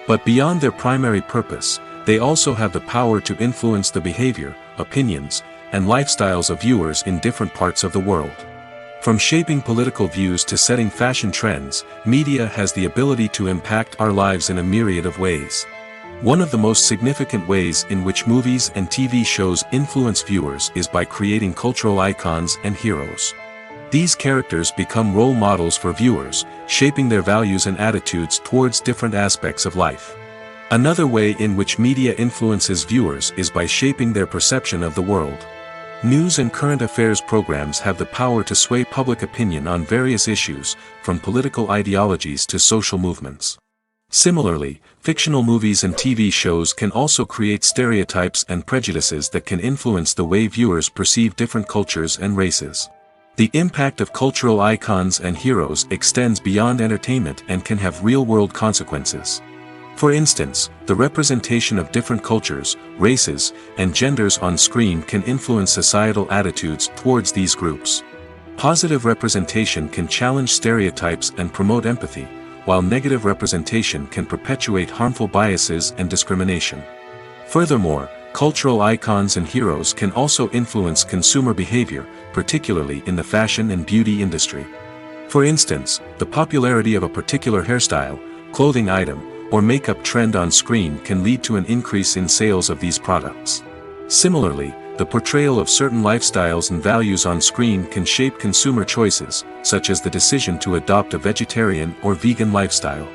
Speaker 1: But beyond their primary purpose, they also have the power to influence the behavior, opinions, and lifestyles of viewers in different parts of the world. From shaping political views to setting fashion trends, media has the ability to impact our lives in a myriad of ways. One of the most significant ways in which movies and TV shows influence viewers is by creating cultural icons and heroes. These characters become role models for viewers, shaping their values and attitudes towards different aspects of life. Another way in which media influences viewers is by shaping their perception of the world. News and current affairs programs have the power to sway public opinion on various issues, from political ideologies to social movements. Similarly, fictional movies and TV shows can also create stereotypes and prejudices that can influence the way viewers perceive different cultures and races. The impact of cultural icons and heroes extends beyond entertainment and can have real-world consequences. For instance, the representation of different cultures, races, and genders on screen can influence societal attitudes towards these groups. Positive representation can challenge stereotypes and promote empathy, while negative representation can perpetuate harmful biases and discrimination. Furthermore, cultural icons and heroes can also influence consumer behavior, particularly in the fashion and beauty industry. For instance, the popularity of a particular hairstyle, clothing item, or makeup trend on screen can lead to an increase in sales of these products. Similarly, the portrayal of certain lifestyles and values on screen can shape consumer choices, such as the decision to adopt a vegetarian or vegan lifestyle.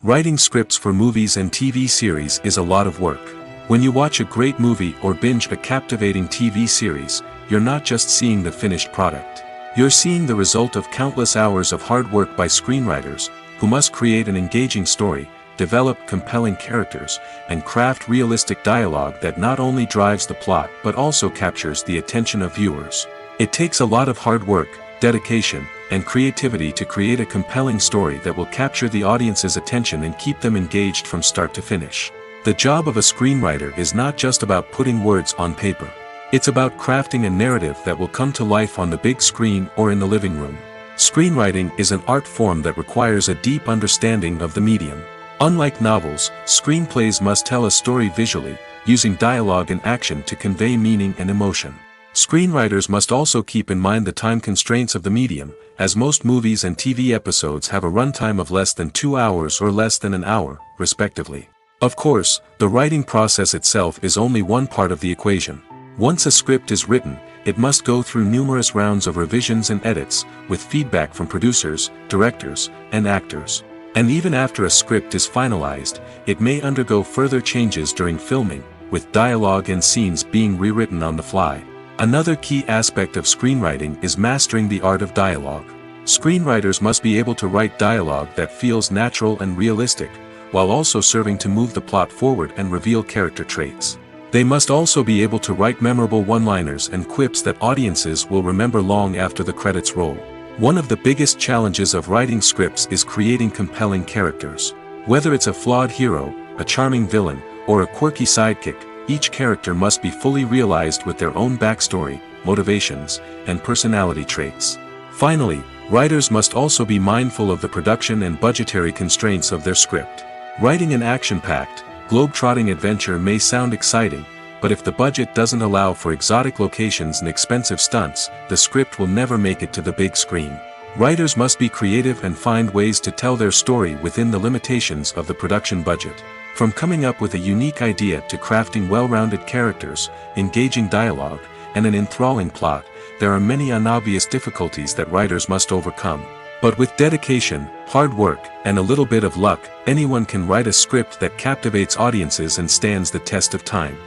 Speaker 1: Writing scripts for movies and TV series is a lot of work. When you watch a great movie or binge a captivating TV series, you're not just seeing the finished product. You're seeing the result of countless hours of hard work by screenwriters, who must create an engaging story, develop compelling characters, and craft realistic dialogue that not only drives the plot but also captures the attention of viewers. It takes a lot of hard work, dedication, and creativity to create a compelling story that will capture the audience's attention and keep them engaged from start to finish. The job of a screenwriter is not just about putting words on paper. It's about crafting a narrative that will come to life on the big screen or in the living room. Screenwriting is an art form that requires a deep understanding of the medium. Unlike novels, screenplays must tell a story visually, using dialogue and action to convey meaning and emotion. Screenwriters must also keep in mind the time constraints of the medium, as most movies and TV episodes have a runtime of less than 2 hours or less than an hour, respectively. Of course, the writing process itself is only one part of the equation. Once a script is written, it must go through numerous rounds of revisions and edits, with feedback from producers, directors, and actors. And even after a script is finalized, it may undergo further changes during filming, with dialogue and scenes being rewritten on the fly. Another key aspect of screenwriting is mastering the art of dialogue. Screenwriters must be able to write dialogue that feels natural and realistic, while also serving to move the plot forward and reveal character traits. They must also be able to write memorable one-liners and quips that audiences will remember long after the credits roll. One of the biggest challenges of writing scripts is creating compelling characters. Whether it's a flawed hero, a charming villain, or a quirky sidekick, each character must be fully realized with their own backstory, motivations, and personality traits. Finally, writers must also be mindful of the production and budgetary constraints of their script. Writing an action-packed, globe-trotting adventure may sound exciting, but if the budget doesn't allow for exotic locations and expensive stunts, the script will never make it to the big screen. Writers must be creative and find ways to tell their story within the limitations of the production budget. From coming up with a unique idea to crafting well-rounded characters, engaging dialogue, and an enthralling plot, there are many unobvious difficulties that writers must overcome. But with dedication, hard work, and a little bit of luck, anyone can write a script that captivates audiences and stands the test of time.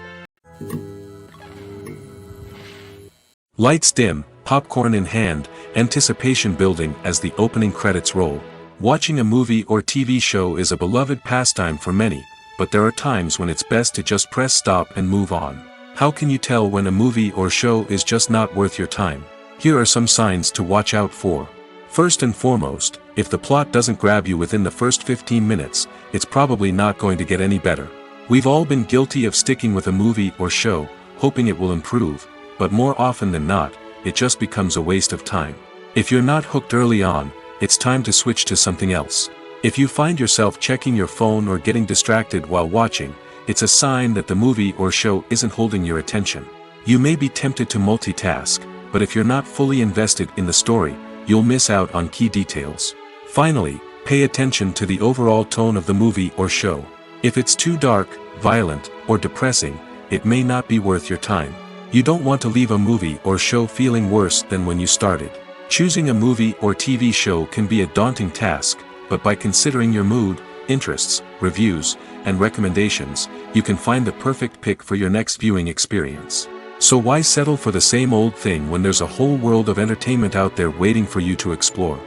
Speaker 1: Lights dim, popcorn in hand, anticipation building as the opening credits roll. Watching a movie or TV show is a beloved pastime for many, but there are times when it's best to just press stop and move on. How can you tell when a movie or show is just not worth your time? Here are some signs to watch out for. First and foremost, if the plot doesn't grab you within the first 15 minutes, it's probably not going to get any better. We've all been guilty of sticking with a movie or show, hoping it will improve, but more often than not, it just becomes a waste of time. If you're not hooked early on, it's time to switch to something else. If you find yourself checking your phone or getting distracted while watching, it's a sign that the movie or show isn't holding your attention. You may be tempted to multitask, but if you're not fully invested in the story, you'll miss out on key details. Finally, pay attention to the overall tone of the movie or show. If it's too dark, violent, or depressing, it may not be worth your time. You don't want to leave a movie or show feeling worse than when you started. Choosing a movie or TV show can be a daunting task, but by considering your mood, interests, reviews, and recommendations, you can find the perfect pick for your next viewing experience. So why settle for the same old thing when there's a whole world of entertainment out there waiting for you to explore?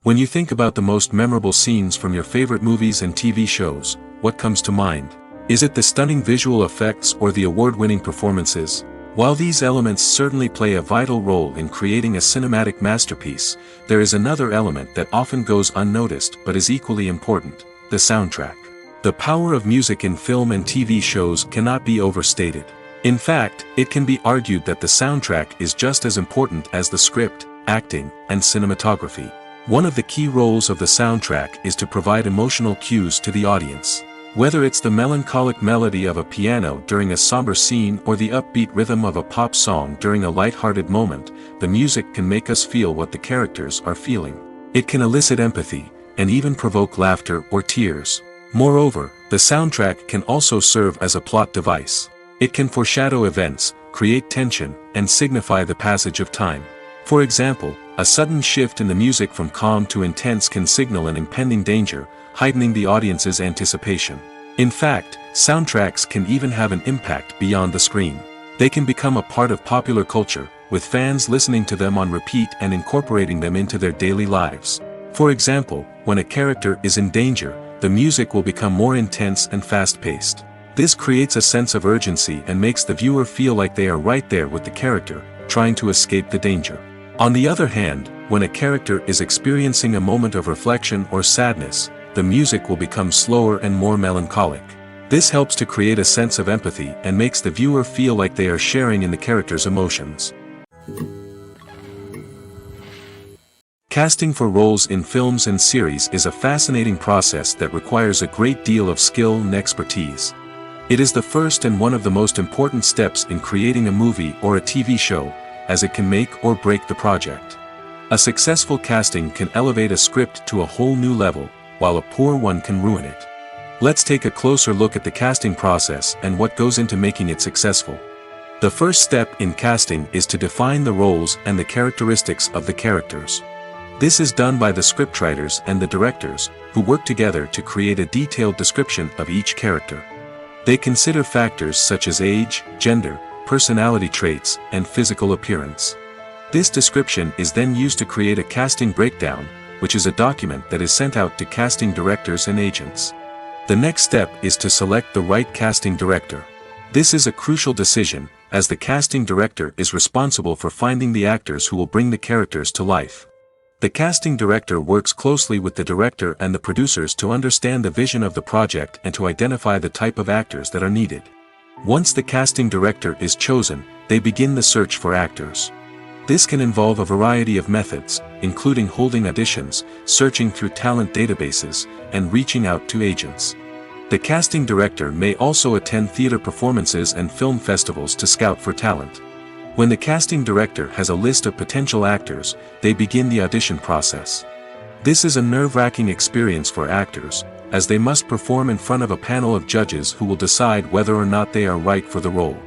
Speaker 1: When you think about the most memorable scenes from your favorite movies and TV shows, what comes to mind? Is it the stunning visual effects or the award-winning performances? While these elements certainly play a vital role in creating a cinematic masterpiece, there is another element that often goes unnoticed but is equally important: the soundtrack. The power of music in film and TV shows cannot be overstated. In fact, it can be argued that the soundtrack is just as important as the script, acting, and cinematography. One of the key roles of the soundtrack is to provide emotional cues to the audience. Whether it's the melancholic melody of a piano during a somber scene or the upbeat rhythm of a pop song during a lighthearted moment, the music can make us feel what the characters are feeling. It can elicit empathy, and even provoke laughter or tears. Moreover, the soundtrack can also serve as a plot device. It can foreshadow events, create tension, and signify the passage of time. For example, a sudden shift in the music from calm to intense can signal an impending danger, heightening the audience's anticipation. In fact, soundtracks can even have an impact beyond the screen. They can become a part of popular culture, with fans listening to them on repeat and incorporating them into their daily lives. For example, when a character is in danger, the music will become more intense and fast-paced. This creates a sense of urgency and makes the viewer feel like they are right there with the character, trying to escape the danger. On the other hand, when a character is experiencing a moment of reflection or sadness, the music will become slower and more melancholic. This helps to create a sense of empathy and makes the viewer feel like they are sharing in the character's emotions. Casting for roles in films and series is a fascinating process that requires a great deal of skill and expertise. It is the first and one of the most important steps in creating a movie or a TV show, as it can make or break the project. A successful casting can elevate a script to a whole new level, while a poor one can ruin it. Let's take a closer look at the casting process and what goes into making it successful. The first step in casting is to define the roles and the characteristics of the characters. This is done by the scriptwriters and the directors, who work together to create a detailed description of each character. They consider factors such as age, gender, personality traits, and physical appearance. This description is then used to create a casting breakdown, which is a document that is sent out to casting directors and agents. The next step is to select the right casting director. This is a crucial decision, as the casting director is responsible for finding the actors who will bring the characters to life. The casting director works closely with the director and the producers to understand the vision of the project and to identify the type of actors that are needed. Once the casting director is chosen, they begin the search for actors. This can involve a variety of methods, including holding auditions, searching through talent databases, and reaching out to agents. The casting director may also attend theater performances and film festivals to scout for talent. When the casting director has a list of potential actors, they begin the audition process. This is a nerve-wracking experience for actors, as they must perform in front of a panel of judges who will decide whether or not they are right for the role.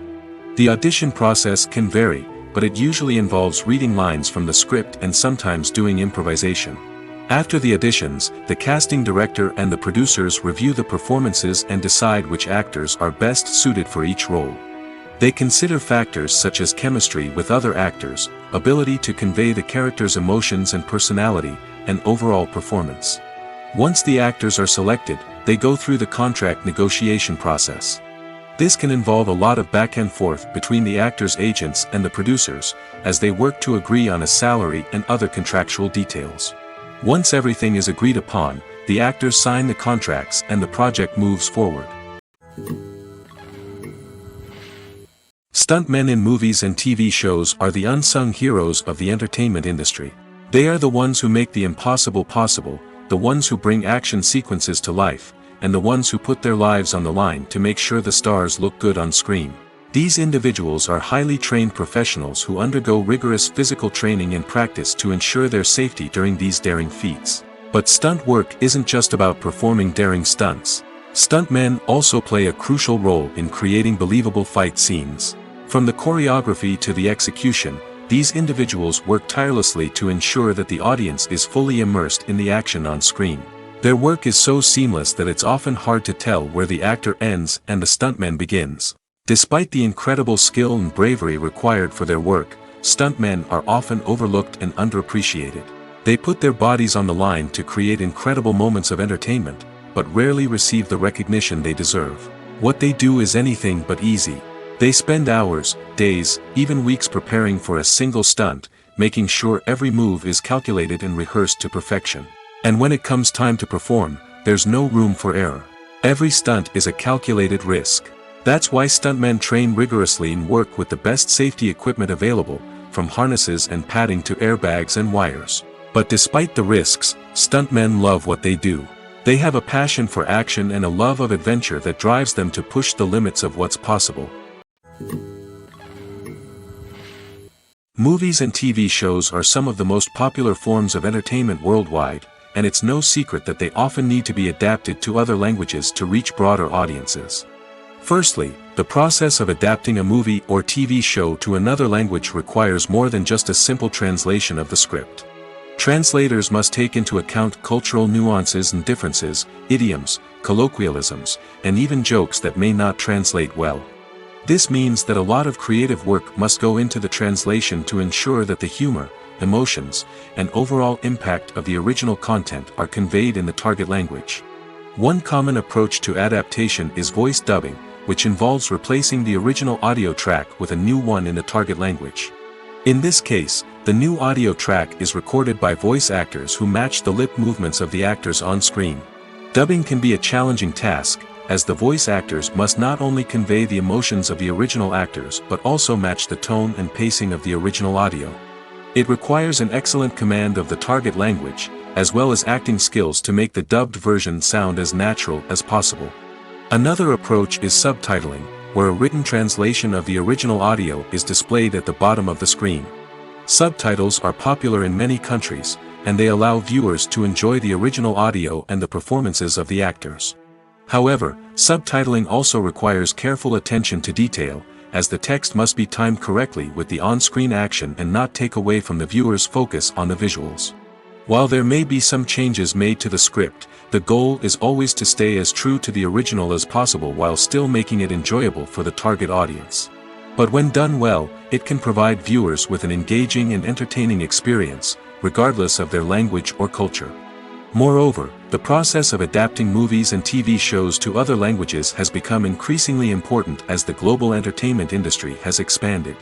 Speaker 1: The audition process can vary, but it usually involves reading lines from the script and sometimes doing improvisation. After the auditions, the casting director and the producers review the performances and decide which actors are best suited for each role. They consider factors such as chemistry with other actors, ability to convey the character's emotions and personality, and overall performance. Once the actors are selected, they go through the contract negotiation process. This can involve a lot of back and forth between the actors' agents and the producers, as they work to agree on a salary and other contractual details. Once everything is agreed upon, the actors sign the contracts and the project moves forward. Stuntmen in movies and TV shows are the unsung heroes of the entertainment industry. They are the ones who make the impossible possible, the ones who bring action sequences to life, and the ones who put their lives on the line to make sure the stars look good on screen. These individuals are highly trained professionals who undergo rigorous physical training and practice to ensure their safety during these daring feats. But stunt work isn't just about performing daring stunts. Stuntmen also play a crucial role in creating believable fight scenes. From the choreography to the execution, these individuals work tirelessly to ensure that the audience is fully immersed in the action on screen. Their work is so seamless that it's often hard to tell where the actor ends and the stuntman begins. Despite the incredible skill and bravery required for their work, stuntmen are often overlooked and underappreciated. They put their bodies on the line to create incredible moments of entertainment, but rarely receive the recognition they deserve. What they do is anything but easy. They spend hours, days, even weeks preparing for a single stunt, making sure every move is calculated and rehearsed to perfection. And when it comes time to perform, there's no room for error. Every stunt is a calculated risk. That's why stuntmen train rigorously and work with the best safety equipment available, from harnesses and padding to airbags and wires. But despite the risks, stuntmen love what they do. They have a passion for action and a love of adventure that drives them to push the limits of what's possible. Movies and TV shows are some of the most popular forms of entertainment worldwide, and it's no secret that they often need to be adapted to other languages to reach broader audiences. Firstly, the process of adapting a movie or TV show to another language requires more than just a simple translation of the script. Translators must take into account cultural nuances and differences, idioms, colloquialisms, and even jokes that may not translate well. This means that a lot of creative work must go into the translation to ensure that the humor, emotions, and overall impact of the original content are conveyed in the target language. One common approach to adaptation is voice dubbing, which involves replacing the original audio track with a new one in the target language. In this case, the new audio track is recorded by voice actors who match the lip movements of the actors on screen. Dubbing can be a challenging task, as the voice actors must not only convey the emotions of the original actors but also match the tone and pacing of the original audio. It requires an excellent command of the target language, as well as acting skills to make the dubbed version sound as natural as possible. Another approach is subtitling, where a written translation of the original audio is displayed at the bottom of the screen. Subtitles are popular in many countries, and they allow viewers to enjoy the original audio and the performances of the actors. However, subtitling also requires careful attention to detail, as the text must be timed correctly with the on-screen action and not take away from the viewer's focus on the visuals. While there may be some changes made to the script, the goal is always to stay as true to the original as possible while still making it enjoyable for the target audience. But when done well, it can provide viewers with an engaging and entertaining experience, regardless of their language or culture. Moreover, the process of adapting movies and TV shows to other languages has become increasingly important as the global entertainment industry has expanded.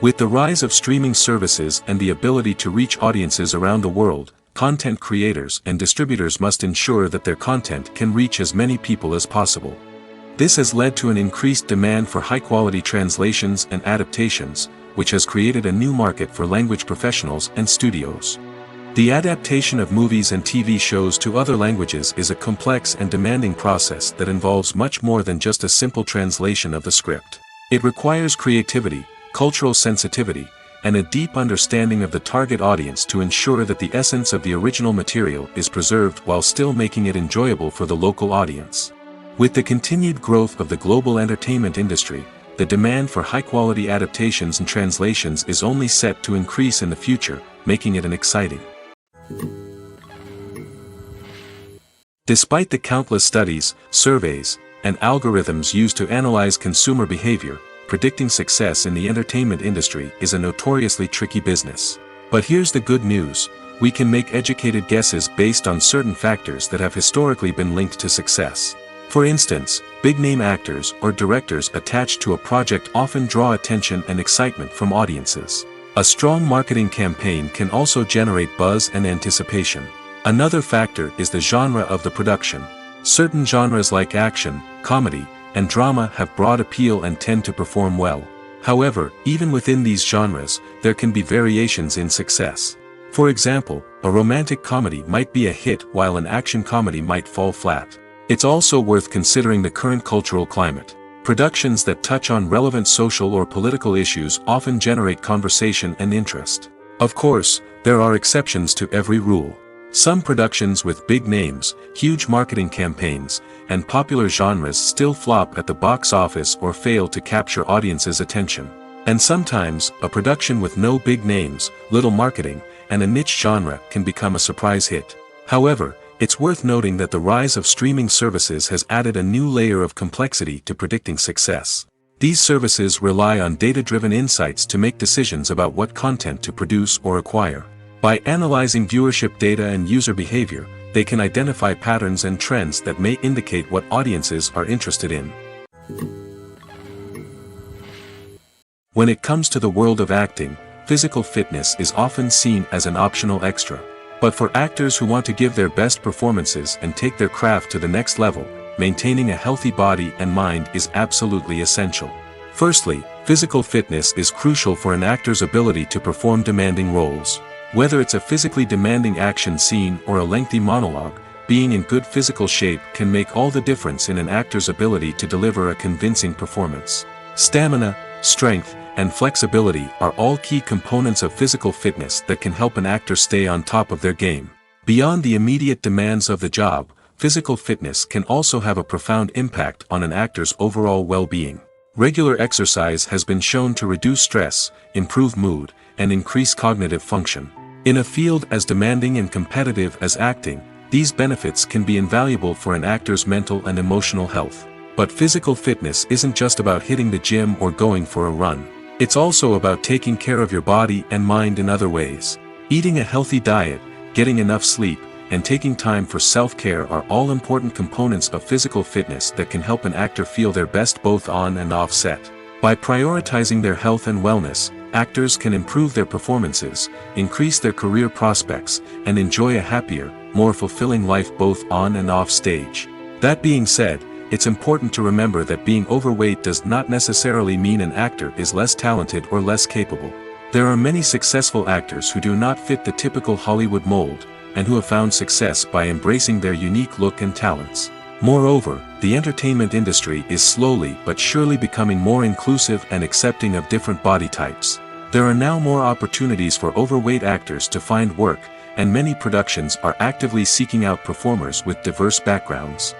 Speaker 1: With the rise of streaming services and the ability to reach audiences around the world, content creators and distributors must ensure that their content can reach as many people as possible. This has led to an increased demand for high-quality translations and adaptations, which has created a new market for language professionals and studios. The adaptation of movies and TV shows to other languages is a complex and demanding process that involves much more than just a simple translation of the script. It requires creativity, cultural sensitivity, and a deep understanding of the target audience to ensure that the essence of the original material is preserved while still making it enjoyable for the local audience. With the continued growth of the global entertainment industry, the demand for high-quality adaptations and translations is only set to increase in the future, making it an exciting. Despite the countless studies, surveys, and algorithms used to analyze consumer behavior, predicting success in the entertainment industry is a notoriously tricky business. But here's the good news: we can make educated guesses based on certain factors that have historically been linked to success. For instance, big-name actors or directors attached to a project often draw attention and excitement from audiences. A strong marketing campaign can also generate buzz and anticipation. Another factor is the genre of the production. Certain genres like action, comedy, and drama have broad appeal and tend to perform well. However, even within these genres, there can be variations in success. For example, a romantic comedy might be a hit while an action comedy might fall flat. It's also worth considering the current cultural climate. Productions that touch on relevant social or political issues often generate conversation and interest. Of course, there are exceptions to every rule. Some productions with big names, huge marketing campaigns, and popular genres still flop at the box office or fail to capture audiences' attention. And sometimes, a production with no big names, little marketing, and a niche genre can become a surprise hit. However, it's worth noting that the rise of streaming services has added a new layer of complexity to predicting success. These services rely on data-driven insights to make decisions about what content to produce or acquire. By analyzing viewership data and user behavior, they can identify patterns and trends that may indicate what audiences are interested in. When it comes to the world of acting, physical fitness is often seen as an optional extra. But for actors who want to give their best performances and take their craft to the next level, maintaining a healthy body and mind is absolutely essential. Firstly, physical fitness is crucial for an actor's ability to perform demanding roles. Whether it's a physically demanding action scene or a lengthy monologue, being in good physical shape can make all the difference in an actor's ability to deliver a convincing performance. Stamina, strength, and flexibility are all key components of physical fitness that can help an actor stay on top of their game. Beyond the immediate demands of the job, physical fitness can also have a profound impact on an actor's overall well-being. Regular exercise has been shown to reduce stress, improve mood, and increase cognitive function. In a field as demanding and competitive as acting, these benefits can be invaluable for an actor's mental and emotional health. But physical fitness isn't just about hitting the gym or going for a run. It's also about taking care of your body and mind in other ways. Eating a healthy diet, getting enough sleep, and taking time for self-care are all important components of physical fitness that can help an actor feel their best both on and off set. By prioritizing their health and wellness, actors can improve their performances, increase their career prospects, and enjoy a happier, more fulfilling life both on and off stage. That being said, it's important to remember that being overweight does not necessarily mean an actor is less talented or less capable. There are many successful actors who do not fit the typical Hollywood mold, and who have found success by embracing their unique look and talents. Moreover, the entertainment industry is slowly but surely becoming more inclusive and accepting of different body types. There are now more opportunities for overweight actors to find work, and many productions are actively seeking out performers with diverse backgrounds.